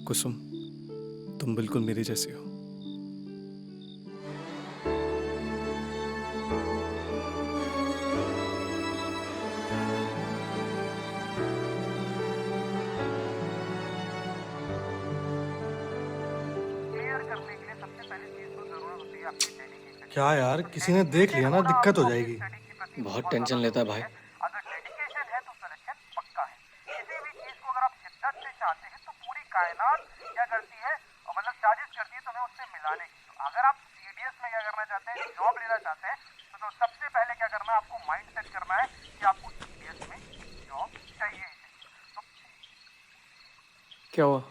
कुसुम, तुम बिल्कुल मेरी जैसी हो। क्या यार, किसी ने देख लिया ना दिक्कत हो जाएगी। बहुत टेंशन लेता है भाई। अगर डेडिकेशन है तो सिलेक्शन पक्का है। किसी भी चीज को अगर आप शिद्दत से चाहते हैं तो पूरी कायनात क्या करती है, और मतलब साजिश करती है तुम्हें उससे मिलाने की। तो अगर आप सीडीएस में क्या करना चाहते हैं, जॉब लेना चाहते हैं, तो सबसे पहले क्या करना है, आपको माइंड सेट करना है कि आपको सीडीएस में जॉब चाहिए ही चाहिए। तो क्या हुआ?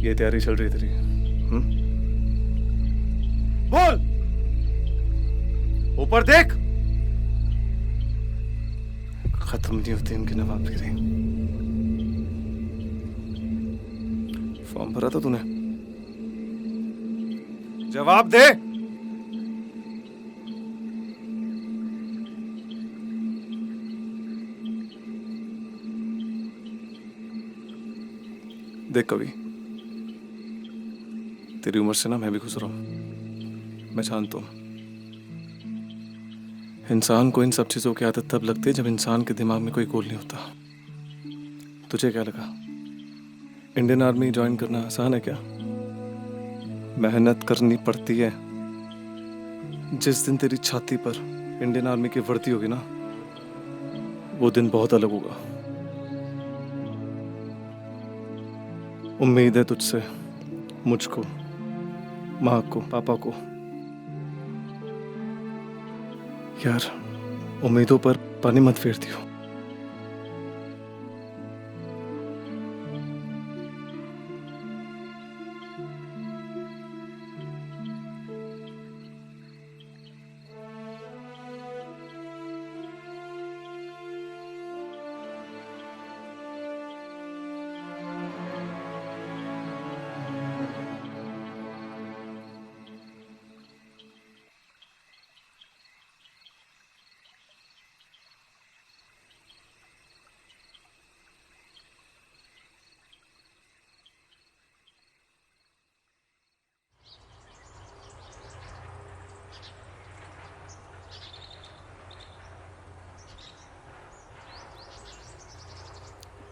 ये तैयारी चल रही तेरी? बोल, ऊपर देख। खत्म नहीं होती इनकी नवाबगिरी। फॉर्म भरा था तूने? जवाब दे। देख कवि, तेरी उम्र से ना मैं भी गुजरा हूं। मैं जानता हूं इंसान को इन सब चीजों की आदत तब लगती है जब इंसान के दिमाग में कोई गोल नहीं होता। तुझे क्या लगा इंडियन आर्मी ज्वाइन करना आसान है क्या? मेहनत करनी पड़ती है। जिस दिन तेरी छाती पर इंडियन आर्मी की वर्दी होगी ना, वो दिन बहुत अलग होगा। उम्मीद है तुझसे, मुझको, माँ को, पापा को। यार, उम्मीदों पर पानी मत फेर दियो।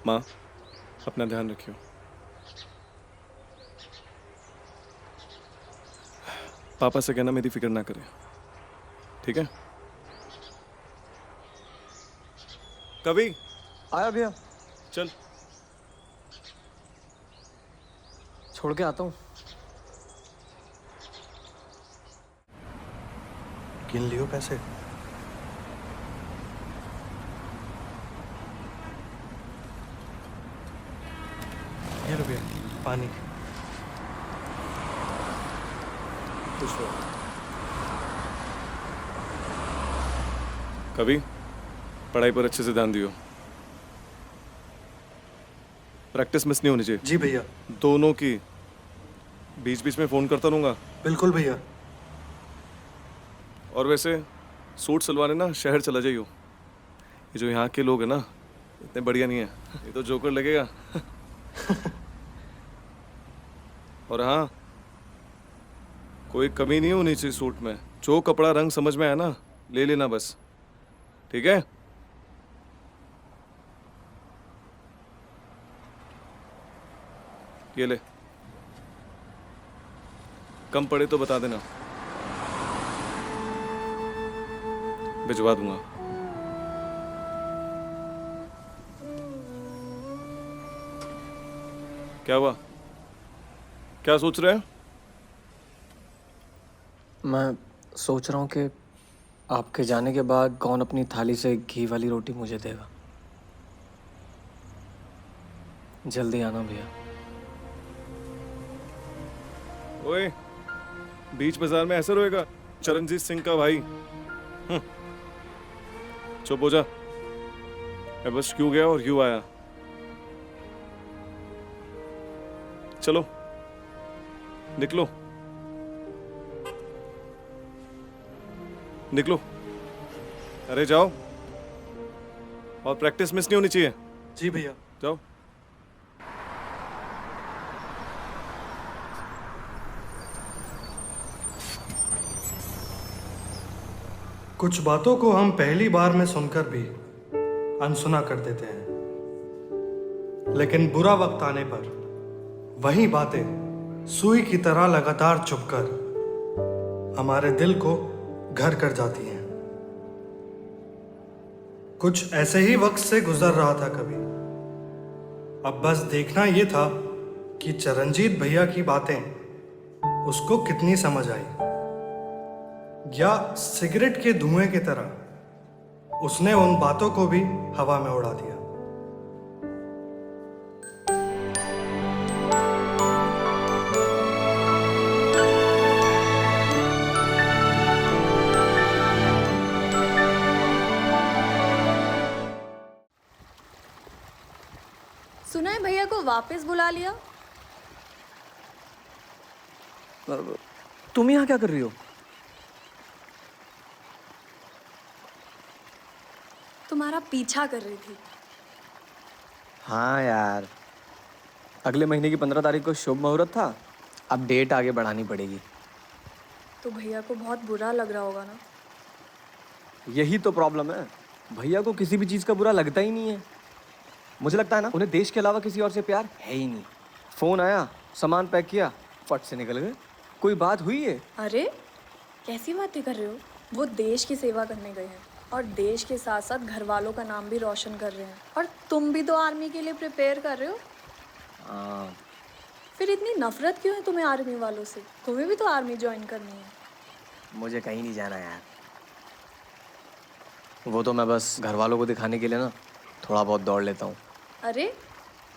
माँ, अपना ध्यान रखियो। पापा से कहना मेरी फिक्र ना करे, ठीक है? कवि, आया भैया, चल। छोड़ के आता हूँ। गिन लियो पैसे। ये लो भैया, पानी। खुश हो। कभी पढ़ाई पर अच्छे से ध्यान दियो। प्रैक्टिस मिस नहीं होनी चाहिए। जी भैया। दोनों की। बीच बीच में फ़ोन करता रहूँगा। बिल्कुल भैया। और वैसे सूट सिलवाने ना शहर चला जाइयो। ये जो यहाँ के लोग हैं ना इतने बढ़िया नहीं है। ये तो जोकर लगेगा। और हाँ, कोई कमी नहीं होनी चाहिए सूट में। जो कपड़ा रंग समझ में आया ना ले लेना बस, ठीक है? ये ले, कम पड़े तो बता देना, भिजवा दूंगा। क्या हुआ? क्या सोच रहे हैं? मैं सोच रहा हूँ कि आपके जाने के बाद कौन अपनी थाली से घी वाली रोटी मुझे देगा। जल्दी आना भैया। ओए, बीच बाजार में ऐसे रोएगा? चरणजीत सिंह का भाई। चुप हो जा। मैं बस क्यों गया और क्यों आया। चलो निकलो, निकलो। अरे जाओ, और प्रैक्टिस मिस नहीं होनी चाहिए। जी भैया। जाओ। कुछ बातों को हम पहली बार में सुनकर भी अनसुना कर देते हैं, लेकिन बुरा वक्त आने पर वही बातें सुई की तरह लगातार चुभकर हमारे दिल को घर कर जाती हैं। कुछ ऐसे ही वक्त से गुजर रहा था कभी। अब बस देखना ये था कि चरणजीत भैया की बातें उसको कितनी समझ आई, या सिगरेट के धुएं की तरह उसने उन बातों को भी हवा में उड़ा दिया। सुना है भैया को वापस बुला लिया। तुम यहाँ क्या कर रही हो? तुम्हारा पीछा कर रही थी। हाँ यार, अगले महीने की 15 तारीख को शुभ मुहूर्त था। अब डेट आगे बढ़ानी पड़ेगी। तो भैया को बहुत बुरा लग रहा होगा ना। यही तो प्रॉब्लम है, भैया को किसी भी चीज़ का बुरा लगता ही नहीं है। मुझे लगता है ना उन्हें देश के अलावा किसी और से प्यार है ही नहीं। फ़ोन आया, सामान पैक किया, फट से निकल गए। कोई बात हुई है? अरे कैसी बातें कर रहे हो। वो देश की सेवा करने गए हैं और देश के साथ साथ घर वालों का नाम भी रोशन कर रहे हैं। और तुम भी तो आर्मी के लिए प्रिपेयर कर रहे हो। फिर इतनी नफरत क्यों है तुम्हें आर्मी वालों से? तुम्हें भी तो आर्मी ज्वाइन करनी है। मुझे कहीं नहीं जाना यार। वो तो मैं बस घर वालों को दिखाने के लिए ना थोड़ा बहुत दौड़ लेता हूँ। अरे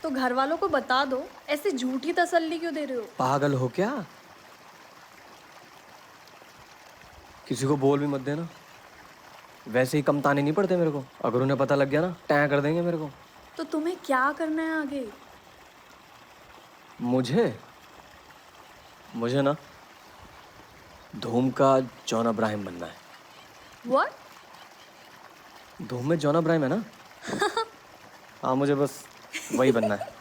तो घर वालों को बता दो, ऐसे झूठी तसल्ली क्यों दे रहे हो? पागल हो क्या? किसी को बोल भी मत देना। वैसे ही कम ताने नहीं पड़ते मेरे को। अगर उन्हें पता लग गया ना टैं कर देंगे मेरे को। तो तुम्हें क्या करना है आगे? मुझे ना धूम का जॉन अब्राहम बनना है। What? धूम में जॉन अब्राहम है ना। हाँ, मुझे बस वही बनना है।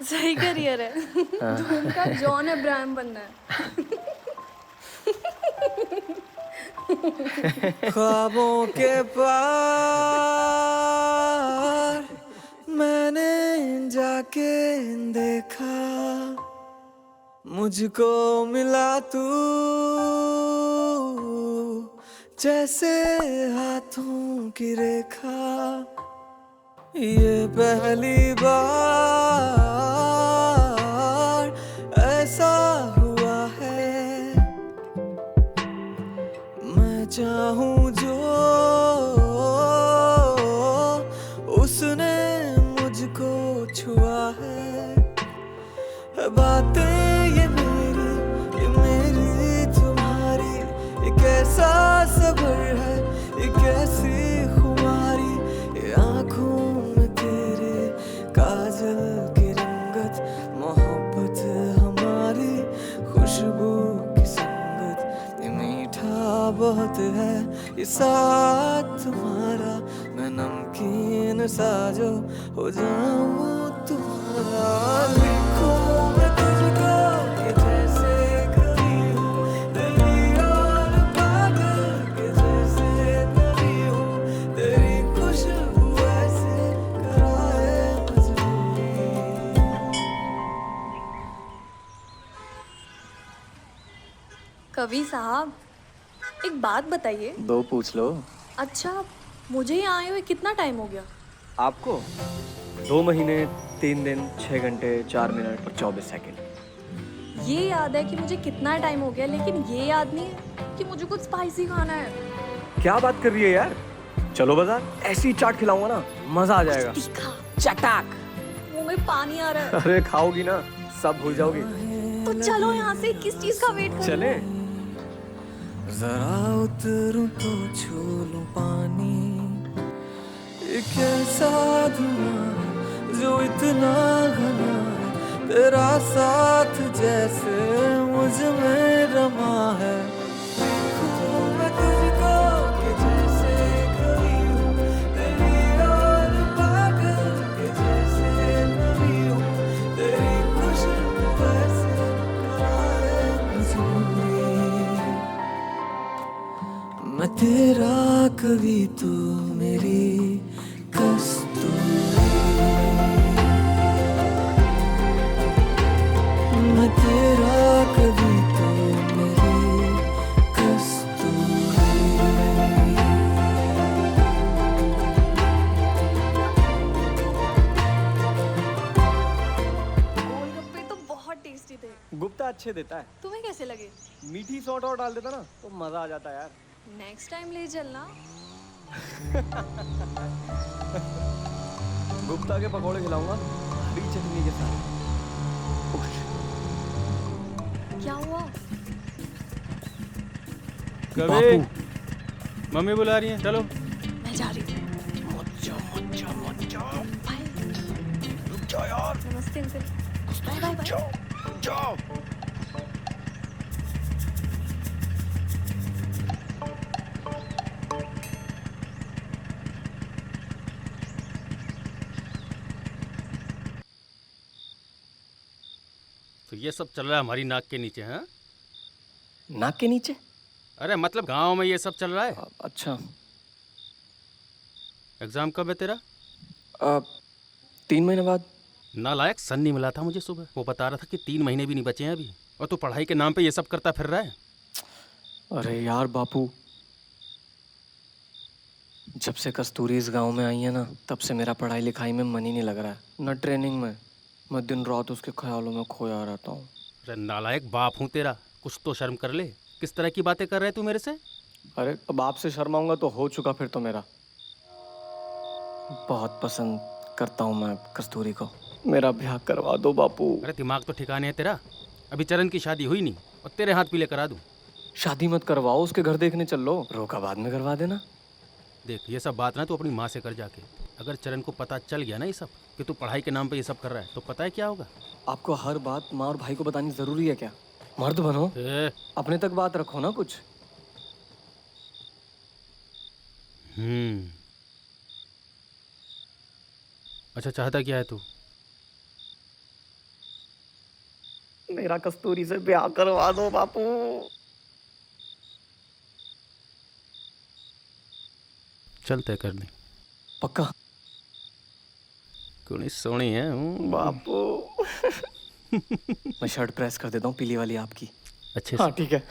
सही करियर है। धूम का जॉन अब्राहम बनना है। ख्वाबों के पार मैंने जाके देखा, मुझको मिला तू जैसे हाथों की रेखा। ये पहली बार ऐसा हुआ है, मैं चाहूँ जो बातें ये मेरी तुम्हारी, ये कैसा सब्र है, ये कैसी खुमारी, ये आँखों में तेरे काजल की रंगत, मोहब्बत हमारी खुशबू की संगत, ये मीठा बहुत है ये साथ तुम्हारा, मैं नमकीन सा जो हो जाऊं तुम्हारा। लिखूं मैं तुझको ये जैसे कभी हूँ, तेरी और पागल के जैसे कभी हूँ, तेरी खुशबू ऐसे कराए मजबूरी। कवि साहब, एक बात बताइए। दो पूछ लो। अच्छा, मुझे यहाँ आए हुए कितना टाइम हो गया? आपको 2 महीने 3 दिन 6 घंटे 4 मिनट और 24 सेकंड। ये याद है कि मुझे कितना टाइम हो गया, लेकिन ये याद नहीं है कि मुझे कुछ स्पाइसी खाना है। क्या बात कर रही है यार, चलो बाजार, ऐसी चाट खिलाऊंगा ना, मजा आ जाएगा। तीखा चटाक, मुंह में पानी आ रहा है। अरे खाओगी ना, सब भूल जाओगी। तो चलो यहाँ से, किस चीज का वेट कर? चले। जरा उतरूं तो छू लूं पानी, ये कैसा धुआं जो इतना घना, तेरा साथ जैसे मुझ में रमा है। लिखूं मैं तुझको ये जैसे कभी हूँ, तेरी और पागल के जैसे कभी हूँ, तेरी खुशबू ऐसे कराए मजबूरी। मैं तेरा कवि, तू मेरी कस्तूरी, मैं तेरा कवि, तू मेरी कस्तूरी। गोलगप्पे तो बहुत टेस्टी थे। गुप्ता अच्छे देता है, तुम्हें कैसे लगे? मीठी सौट और डाल देता ना तो मजा आ जाता यार। नेक्स्ट टाइम ले चलना। गुप्ता के पकौड़े खिलाऊंगा हरी चटनी के साथ। क्या हुआ? कभी मम्मी बुला रही है, चलो। मैं जा रही हूँ। बाय। नमस्ते अंकल। Bye bye bye. तो ये सब चल रहा है हमारी नाक के नीचे, हैं? नाक के नीचे? अरे मतलब गांव में ये सब चल रहा है। अच्छा। एग्जाम कब है तेरा? 3 महीने बाद। नालायक सन्नी मिला था मुझे सुबह, वो बता रहा था कि 3 महीने भी नहीं बचे हैं अभी, और तू पढ़ाई के नाम पे ये सब करता फिर रहा है। अरे यार बापू, जब से कस्तूरी इस गांव में आई है ना, तब से मेरा पढ़ाई लिखाई में मन ही नहीं लग रहा है, न ट्रेनिंग में। मैं दिन रात उसके ख्यालों में खोया रहता हूँ। अरे नालायक बाप हूँ तेरा, कुछ तो शर्म कर ले। किस तरह की बातें कर रहे तू मेरे से? अरे अब आपसे शर्माऊंगा तो हो चुका फिर तो मेरा। बहुत पसंद करता हूँ मैं कस्तूरी को, मेरा ब्याह करवा दो बापू। अरे दिमाग तो ठिकाने है तेरा, अभी चरण की शादी हुई नहीं और तेरे हाथ पीले करा दूं। शादी मत करवाओ, उसके घर देखने चल लो, रोका बाद में करवा देना। देख ये सब बात ना तू अपनी माँ से कर जाके। अगर चरण को पता चल गया ना ये सब कि तू पढ़ाई के नाम पे ये सब कर रहा है, तो पता है क्या होगा? आपको हर बात माँ और भाई को बतानी जरूरी है क्या? मर्द बनो, अपने तक बात रखो ना कुछ। अच्छा चाहता क्या है तू? मेरा कस्तूरी से ब्याह करवा दो बापू। चलते करनी पक्का? क्यों नहीं, सोनी है बापू। मैं शर्ट प्रेस कर देता हूँ पीली वाली आपकी। अच्छे हाँ से। ठीक है।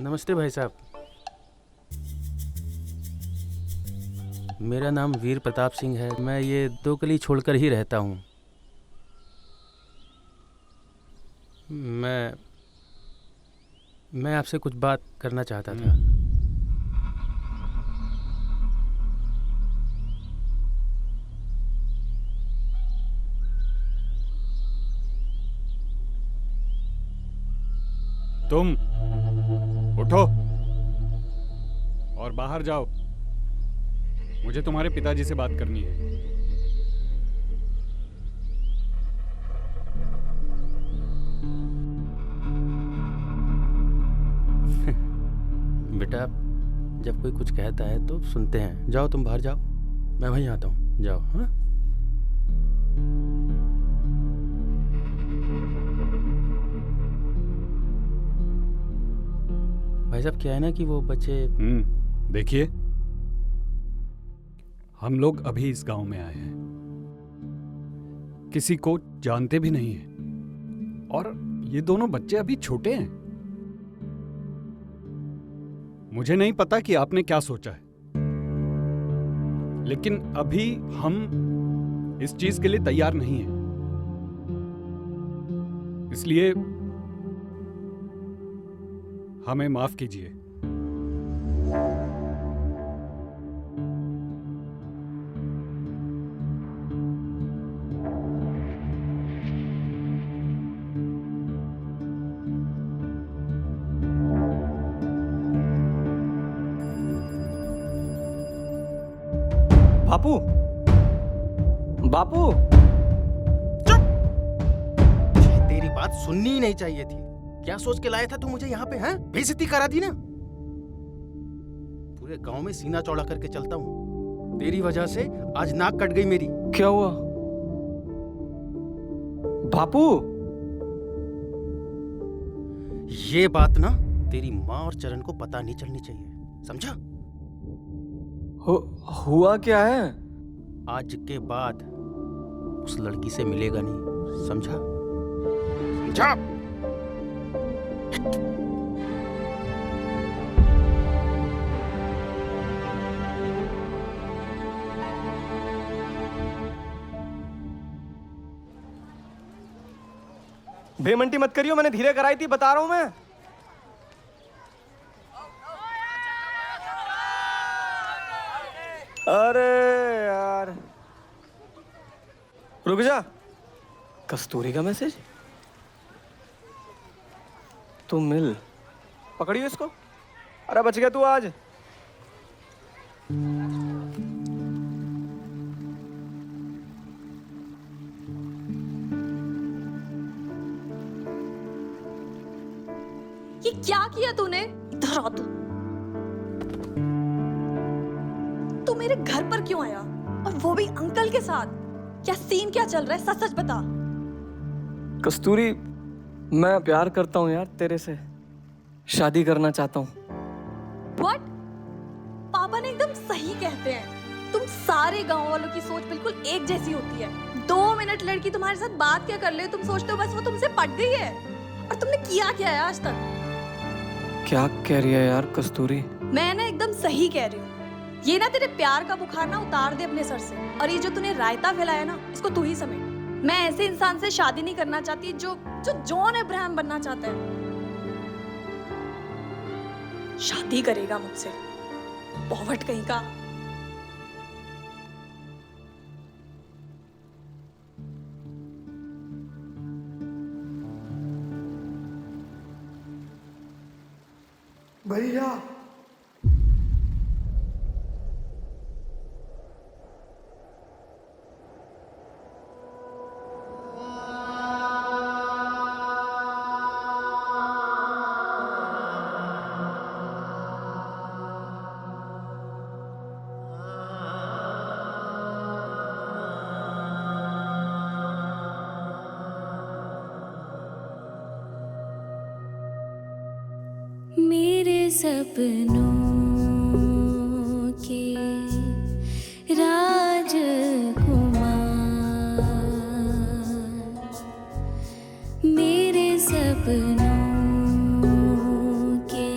नमस्ते भाई साहब। मेरा नाम वीर प्रताप सिंह है। मैं ये 2 गली छोड़कर ही रहता हूँ। मैं आपसे कुछ बात करना चाहता था। तुम उठो और बाहर जाओ। मुझे तुम्हारे पिताजी से बात करनी है। बेटा, जब कोई कुछ कहता है तो सुनते हैं। जाओ, तुम बाहर जाओ, मैं वहीं आता हूँ। जाओ। हाँ, भाई साहब, क्या है ना कि वो बच्चे। देखिए, हम लोग अभी इस गांव में आए हैं, किसी को जानते भी नहीं हैं, और ये दोनों बच्चे अभी छोटे हैं। मुझे नहीं पता कि आपने क्या सोचा है, लेकिन अभी हम इस चीज के लिए तैयार नहीं हैं। इसलिए हमें माफ कीजिए। बापू, बापू, तेरी बात सुननी ही नहीं चाहिए थी। क्या सोच के लाया था तू मुझे यहाँ पे? हैं? बेइज्जती करा दी ना। पूरे गांव में सीना चौड़ा करके चलता हूँ। तेरी वजह से आज नाक कट गई मेरी। क्या हुआ बापू? ये बात ना तेरी माँ और चरण को पता नहीं चलनी चाहिए, समझा? हुआ क्या है? आज के बाद उस लड़की से मिलेगा नहीं, समझा? समझा? बेमंटी मत करियो, मैंने धीरे कराई थी, बता रहा हूं मैं। अरे यार, रुक जा। कस्तूरी का मैसेज? तू मिल। पकड़ियो इसको। अरे बच गया तू आज। ये क्या किया तूने? इधर आ तू मेरे घर पर क्यों आया, और वो भी अंकल के साथ? क्या सीन क्या चल रहा है, सच सच बता। कस्तूरी, मैं प्यार करता हूँ यार तेरे से, शादी करना चाहता हूँ। What? पापा ने एकदम सही कहते हैं। तुम सारे गांव वालों की सोच बिल्कुल एक जैसी होती है। 2 मिनट लड़की तुम्हारे साथ बात क्या कर ले, तुम सोचते हो बस वो तुमसे पट गई है। और तुमने किया क्या है आज तक? क्या कह रही है यार कस्तूरी? मैं ना एकदम सही कह रही हूँ। ये ना तेरे प्यार का बुखार ना उतार दे अपने सर से, और ये जो तूने रायता फैलाया ना, इसको तू ही समेट। मैं ऐसे इंसान से शादी नहीं करना चाहती जो जॉन अब्राहम बनना चाहता है। शादी करेगा मुझसे, पॉवर्ट कहीं का। भैया, मेरे सपनों के राजकुमार, मेरे सपनों के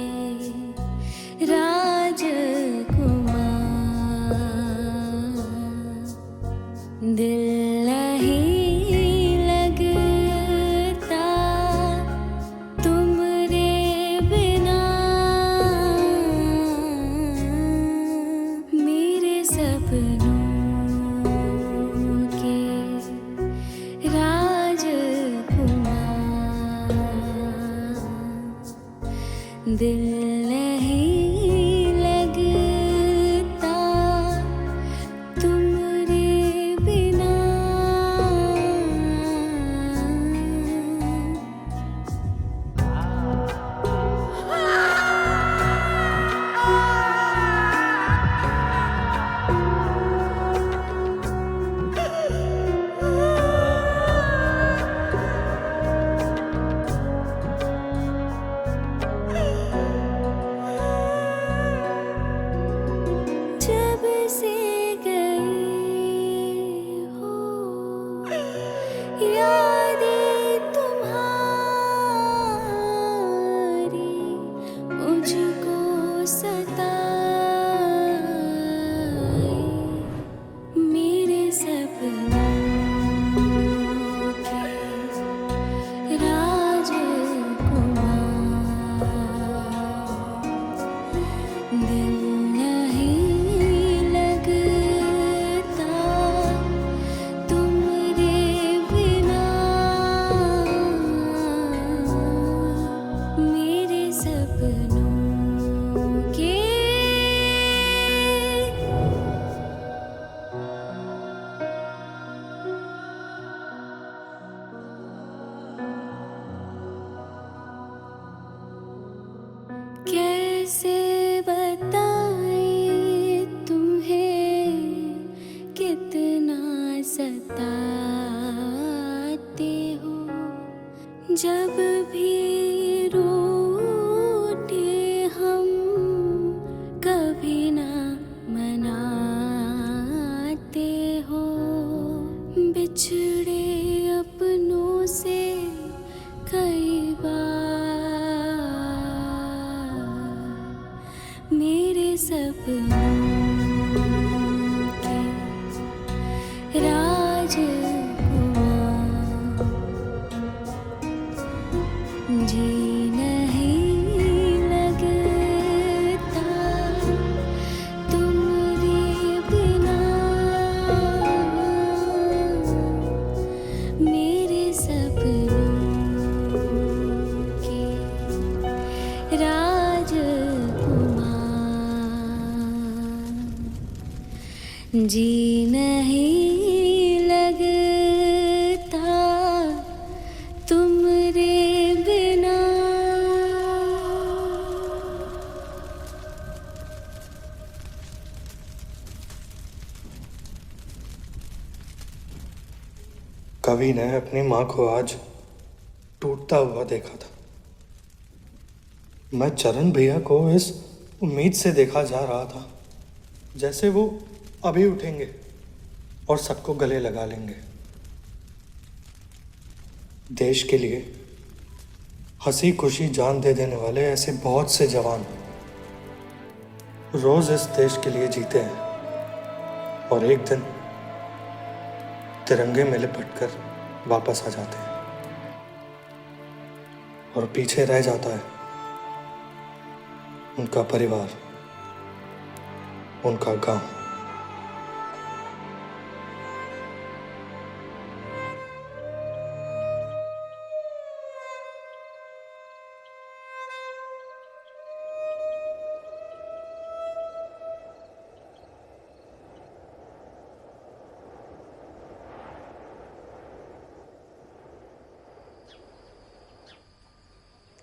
जब भी रूठे हम कभी ना मनाते हो, बिछड़े अपनों से कई बार मेरे सपनों के राजकुमार जी नहीं लगता तुम्हारे बिना, मेरे सपनों के राजकुमार जी नहीं लगता तुम्हारे बिना। कवि ने अपनी माँ को आज टूटता हुआ देखा था। मैं चरण भैया को इस उम्मीद से देखा जा रहा था जैसे वो अभी उठेंगे और सबको गले लगा लेंगे। देश के लिए हंसी खुशी जान दे देने वाले ऐसे बहुत से जवान रोज इस देश के लिए जीते हैं और एक दिन तिरंगे में लिपटकर वापस आ जाते हैं और पीछे रह जाता है उनका परिवार, उनका गांव।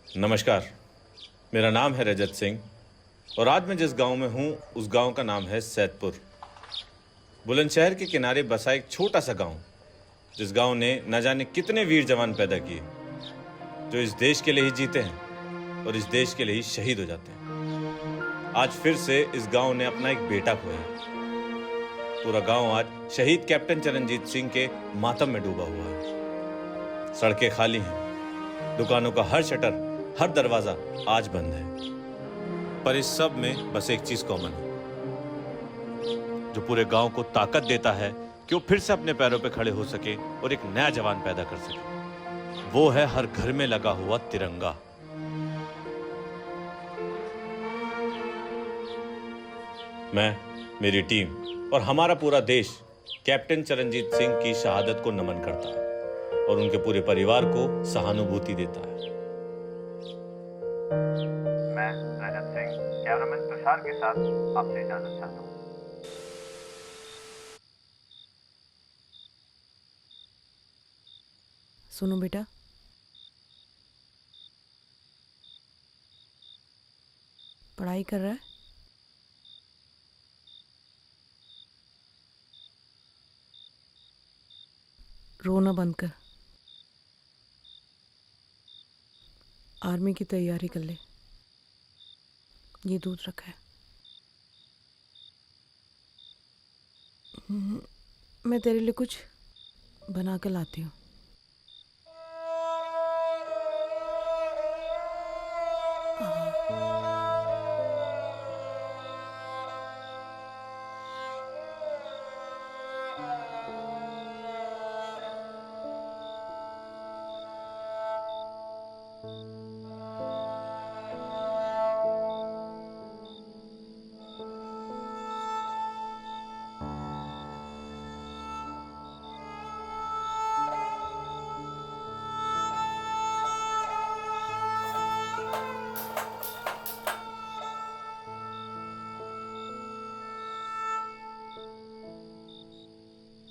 नमस्कार, मेरा नाम है रजत सिंह और आज मैं जिस गांव में हूं उस गांव का नाम है सैदपुर। बुलंदशहर के किनारे बसा एक छोटा सा गांव, जिस गांव ने न जाने कितने वीर जवान पैदा किए जो इस देश के लिए ही जीते हैं और इस देश के लिए ही शहीद हो जाते हैं। आज फिर से इस गांव ने अपना एक बेटा खोया। पूरा गांव आज शहीद कैप्टन चरणजीत सिंह के मातम में डूबा हुआ है। सड़कें खाली हैं, दुकानों का हर शटर, हर दरवाजा आज बंद है, पर इस सब में बस एक चीज कॉमन है जो पूरे गांव को ताकत देता है कि वो फिर से अपने पैरों पे खड़े हो सके और एक नया जवान पैदा कर सके। वो है हर घर में लगा हुआ तिरंगा। मैं, मेरी टीम और हमारा पूरा देश कैप्टन चरणजीत सिंह की शहादत को नमन करता है और उनके पूरे परिवार को सहानुभूति देता है। मैं रजत सिंह कैमरामैन तुषार के साथ आपसे इजाजत चाहता हूँ। सुनो बेटा, पढ़ाई कर रहा है? रोना बंद कर, आर्मी की तैयारी कर ले। ये दूध रखा है। मैं तेरे लिए कुछ बना कर लाती हूँ।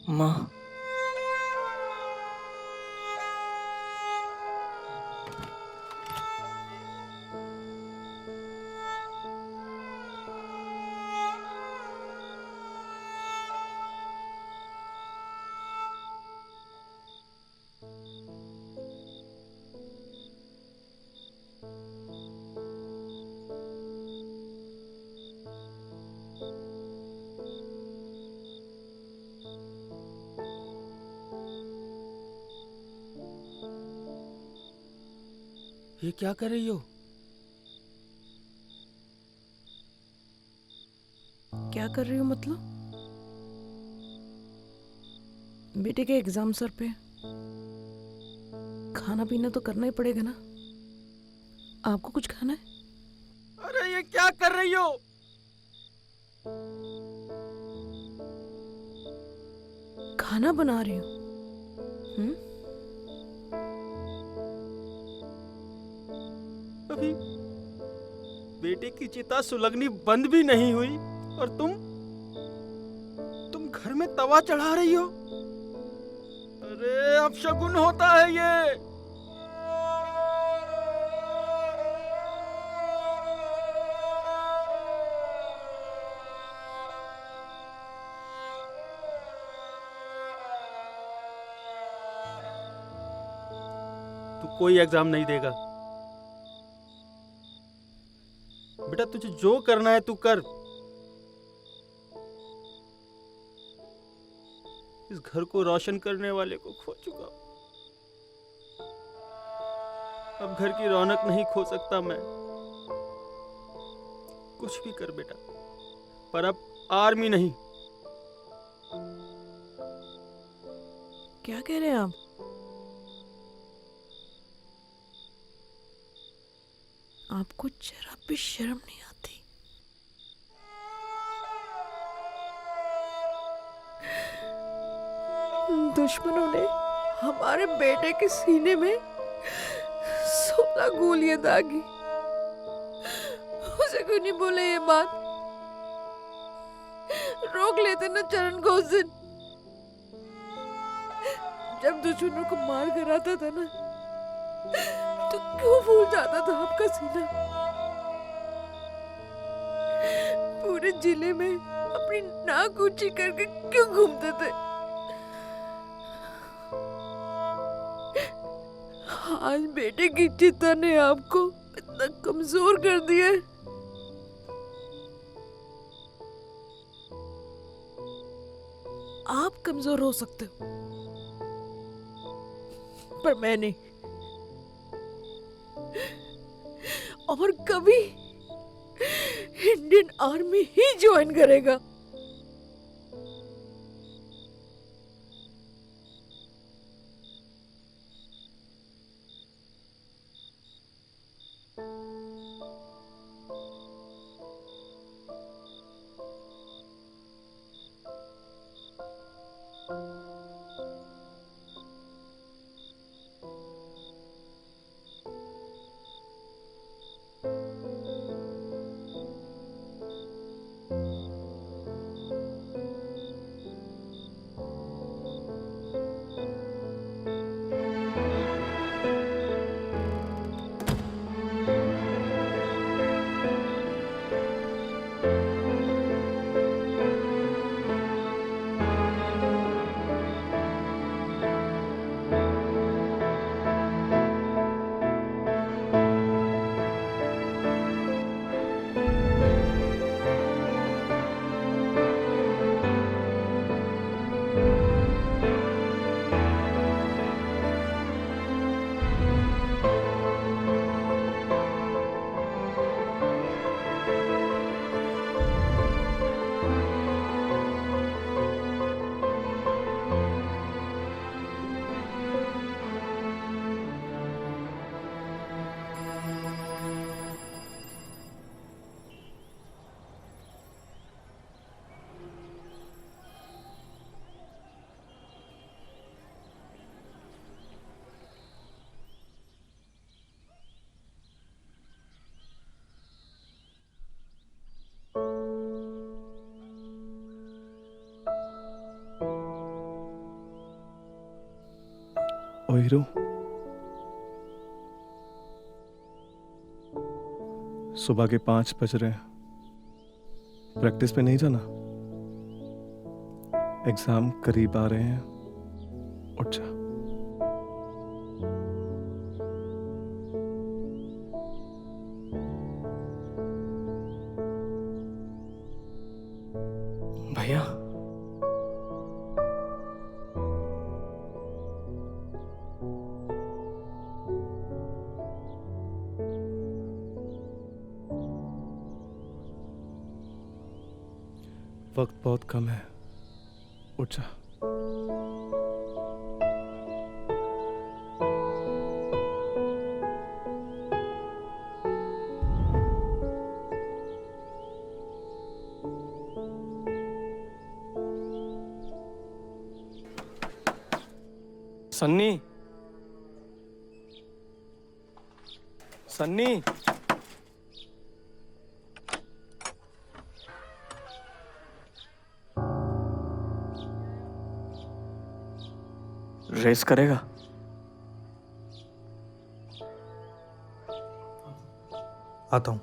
माँ, ये क्या कर रही हो? क्या कर रही हो मतलब? बेटे के एग्जाम सर पे, खाना पीना तो करना ही पड़ेगा ना। आपको कुछ खाना है? अरे ये क्या कर रही हो? खाना बना रही हूँ। अभी बेटे की चिता सुलगनी बंद भी नहीं हुई और तुम घर में तवा चढ़ा रही हो। अरे अपशगुन होता है ये। तू कोई एग्जाम नहीं देगा बेटा, तुझे जो करना है तू कर। इस घर को रोशन करने वाले को खो चुका, अब घर की रौनक नहीं खो सकता मैं। कुछ भी कर बेटा, पर अब आर्मी नहीं। क्या कह रहे हैं आप? आपको जरा भी शर्म नहीं आती? दुश्मनों ने हमारे बेटे के सीने में 16 गोलियां दागी। उसे क्यों नहीं बोले ये बात? रोक लेते ना चरण को उस दिन, जब दुश्मनों को मार कर आता था ना, तो क्यों भूल जाता था आपका सीना? पूरे जिले में अपनी नाक ऊंची करके क्यों घूमते थे? आज बेटे की चिता ने आपको इतना कमजोर कर दिया है। आप कमजोर हो सकते हो, पर मैं नहीं। और कभी इंडियन आर्मी ही ज्वाइन करेगा। ओ हीरो, सुबह के 5 बज रहे हैं, प्रैक्टिस पे नहीं जाना? एग्जाम करीब आ रहे हैं, उठ जा। भैया, वक्त बहुत कम है, उठ जा। सन्नी, सन्नी, रेस करेगा? आता हूँ।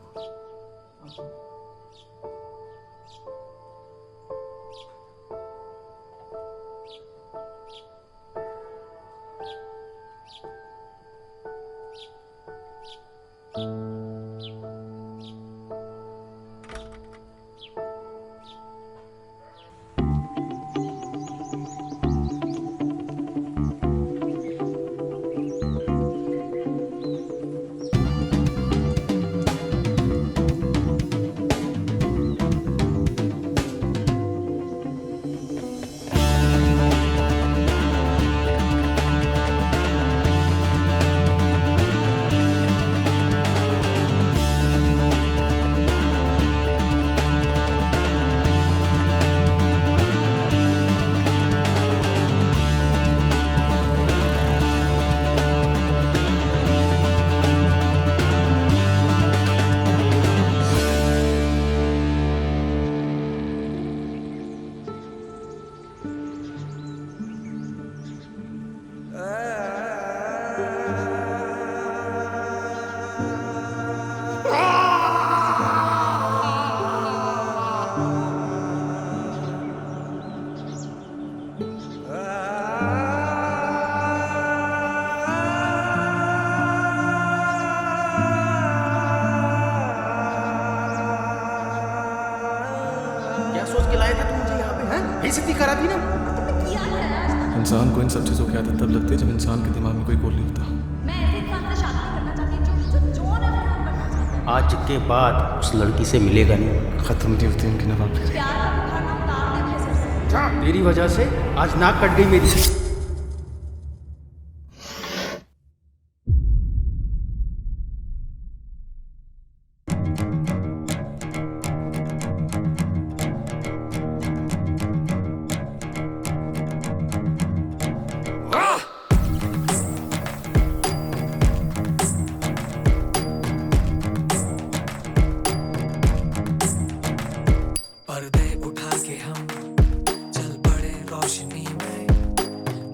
बेइज्जती करा दी ना। इंसान को इन सब चीज़ों की आदत तब लगती है जब इंसान के दिमाग में कोई गोल नहीं होता। आज के बाद उस लड़की से मिलेगा नहीं। खत्म नहीं होती उनकी नवाब। तेरी वजह से आज नाक कट गई मेरी। पर्दे उठा के हम चल पड़े रोशनी में,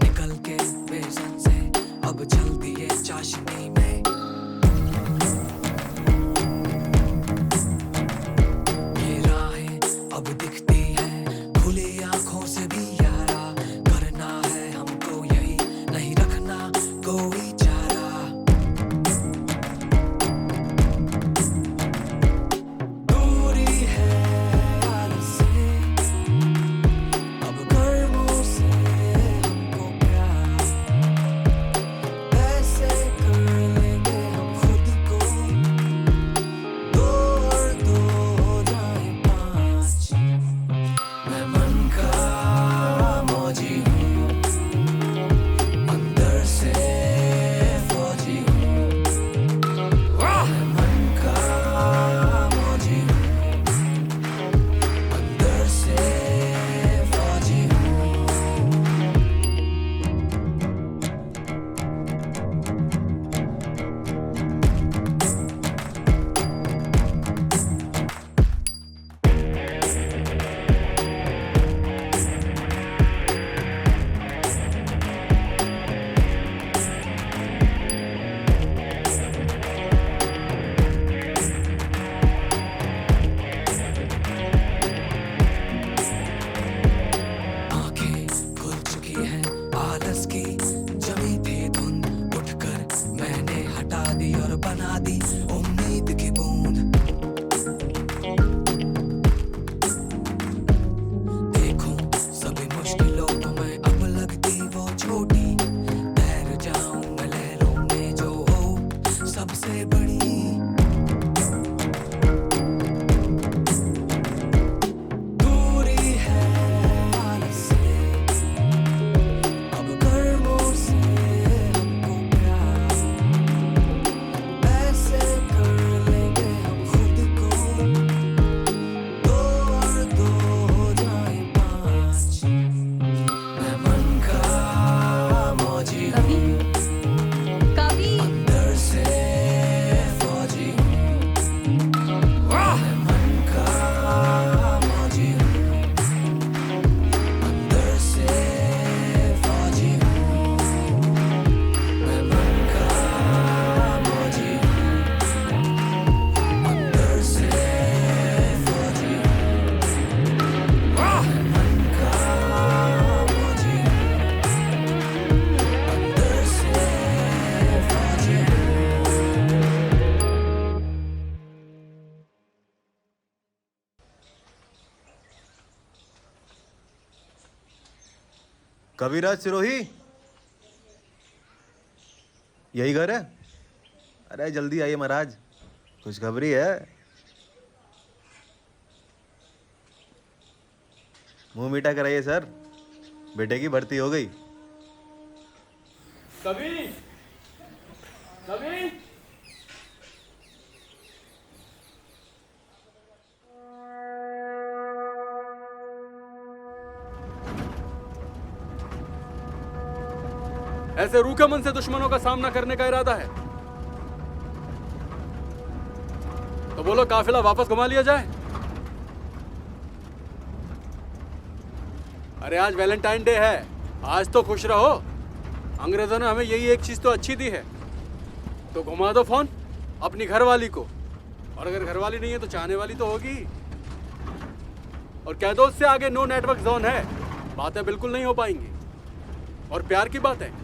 निकल के बेसन से अब चल दिए चाशनी में। ये राहें अब दिखती हैं खुली आंखों से भी यारा, करना है हमको यही नहीं रखना कोई चारा। दूरी है बना दी उम्मीद की बूंद। देखूं सभी मुश्किलों में अब लगती वो छोटी, तैर जाऊं मैं लहरों में जो हो सबसे बड़ी। दूरी कविराज सिरोही, यही घर है? अरे जल्दी आइए महाराज, खुशखबरी है। मुंह मीठा कराइए सर, बेटे की भर्ती हो गई। कभी कभी ऐसे रूखे मन से दुश्मनों का सामना करने का इरादा है तो बोलो काफिला वापस घुमा लिया जाए। अरे आज वैलेंटाइन डे है, आज तो खुश रहो। अंग्रेजों ने हमें यही एक चीज तो अच्छी दी है, तो घुमा दो फोन अपनी घरवाली को, और अगर घरवाली नहीं है तो चाहने वाली तो होगी। और कह दो उससे आगे नो नेटवर्क जोन है, बातें बिल्कुल नहीं हो पाएंगी। और प्यार की बात है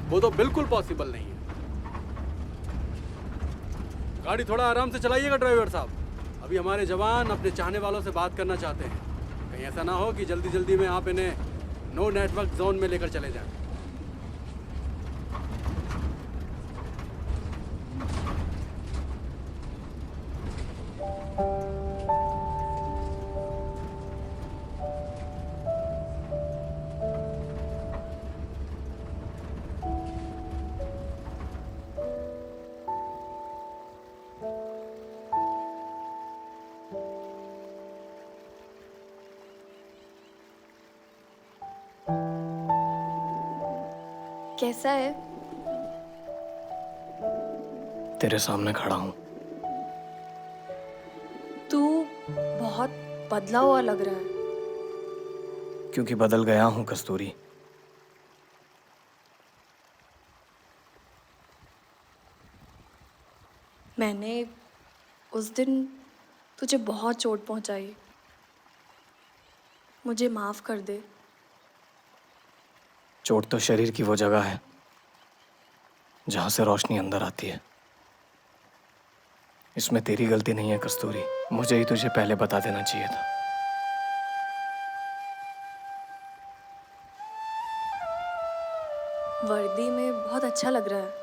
वो तो बिल्कुल पॉसिबल नहीं है। गाड़ी थोड़ा आराम से चलाइएगा ड्राइवर साहब, अभी हमारे जवान अपने चाहने वालों से बात करना चाहते हैं। कहीं ऐसा ना हो कि जल्दी जल्दी में आप इन्हें नो नेटवर्क जोन में लेकर चले जाएं। कैसा है? तेरे सामने खड़ा हूं। तू बहुत बदला हुआ लग रहा है। क्योंकि बदल गया हूं कस्तूरी। मैंने उस दिन तुझे बहुत चोट पहुंचाई, मुझे माफ कर दे। चोट तो शरीर की वो जगह है जहां से रोशनी अंदर आती है। इसमें तेरी गलती नहीं है कस्तूरी, मुझे ही तुझे पहले बता देना चाहिए था। वर्दी में बहुत अच्छा लग रहा है।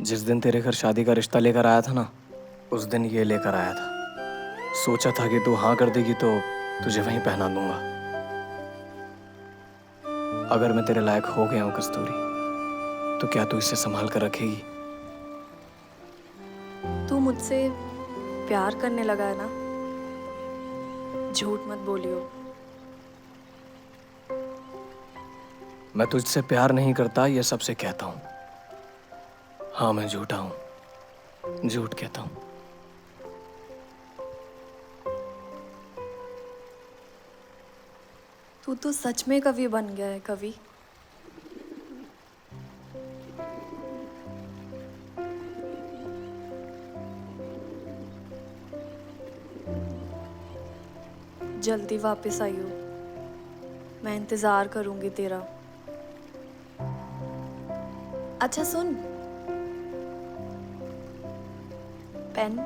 जिस दिन तेरे घर शादी का रिश्ता लेकर आया था ना, उस दिन ये लेकर आया था। सोचा था कि तू हाँ कर देगी तो तुझे वहीं पहना दूंगा। अगर मैं तेरे लायक हो गया हूं कस्तूरी, तो क्या तू इसे संभाल कर रखेगी? तू मुझसे प्यार करने लगा है ना? झूठ मत बोलियो। मैं तुझसे प्यार नहीं करता, ये सबसे कहता हूं। हाँ, मैं झूठा हूं, झूठ कहता हूं। तू तो सच में कवि बन गया है। कवि जल्दी वापस आइयो, मैं इंतजार करूंगी तेरा। अच्छा सुन, पेन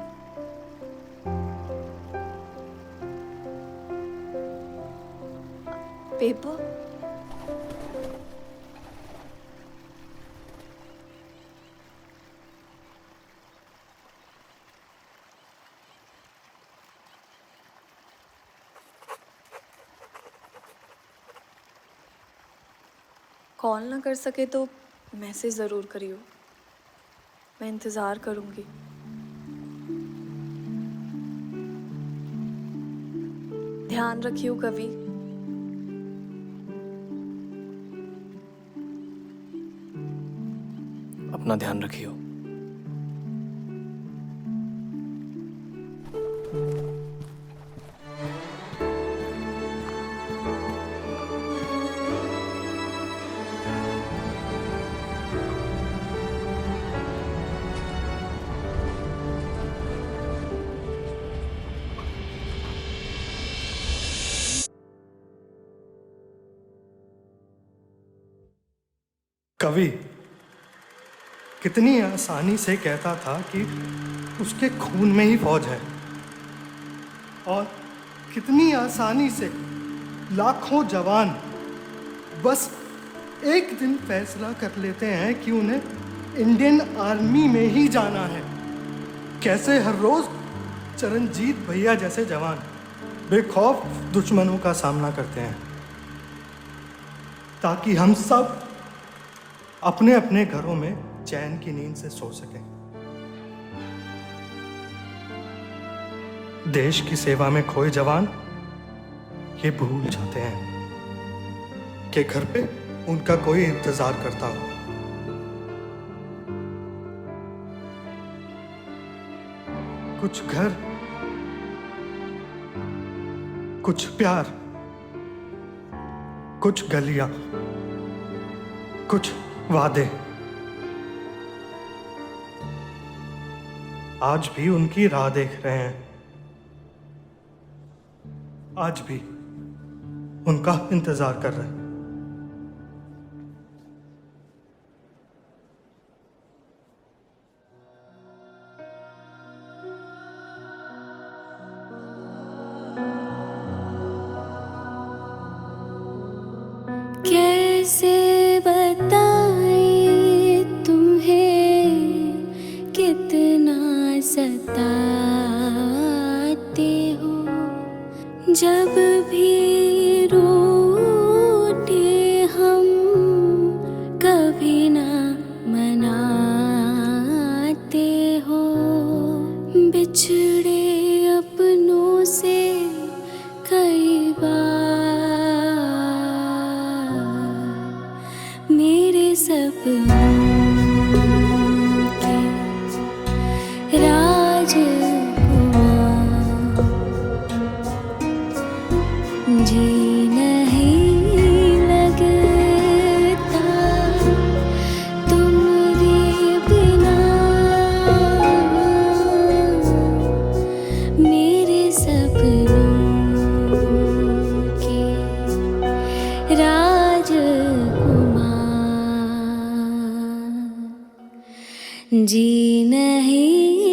पेपर कॉल ना कर सके तो मैसेज ज़रूर करियो, मैं इंतज़ार करूँगी। ध्यान रखियो कवि। अपना ध्यान रखियो। कवि, कितनी आसानी से कहता था कि उसके खून में ही फौज है, और कितनी आसानी से लाखों जवान बस एक दिन फैसला कर लेते हैं कि उन्हें इंडियन आर्मी में ही जाना है। कैसे हर रोज चरणजीत भैया जैसे जवान बेखौफ दुश्मनों का सामना करते हैं ताकि हम सब अपने अपने घरों में चैन की नींद से सो सकें। देश की सेवा में खोए जवान ये भूल जाते हैं कि घर पे उनका कोई इंतजार करता हो। कुछ घर, कुछ प्यार, कुछ गलियां, कुछ वादे आज भी उनकी राह देख रहे हैं, आज भी उनका इंतजार कर रहे हैं। कैसे बताएं तुम्हें कितना सताते हो, जब भी रूठे हम कभी ना मनाते हो। बिछड़े अपनों से कई बार मेरे सपनों के राजकुमार जी नहीं लगता तुम्हारे बिना। मेरे सपनों के राजकुमार जी नहीं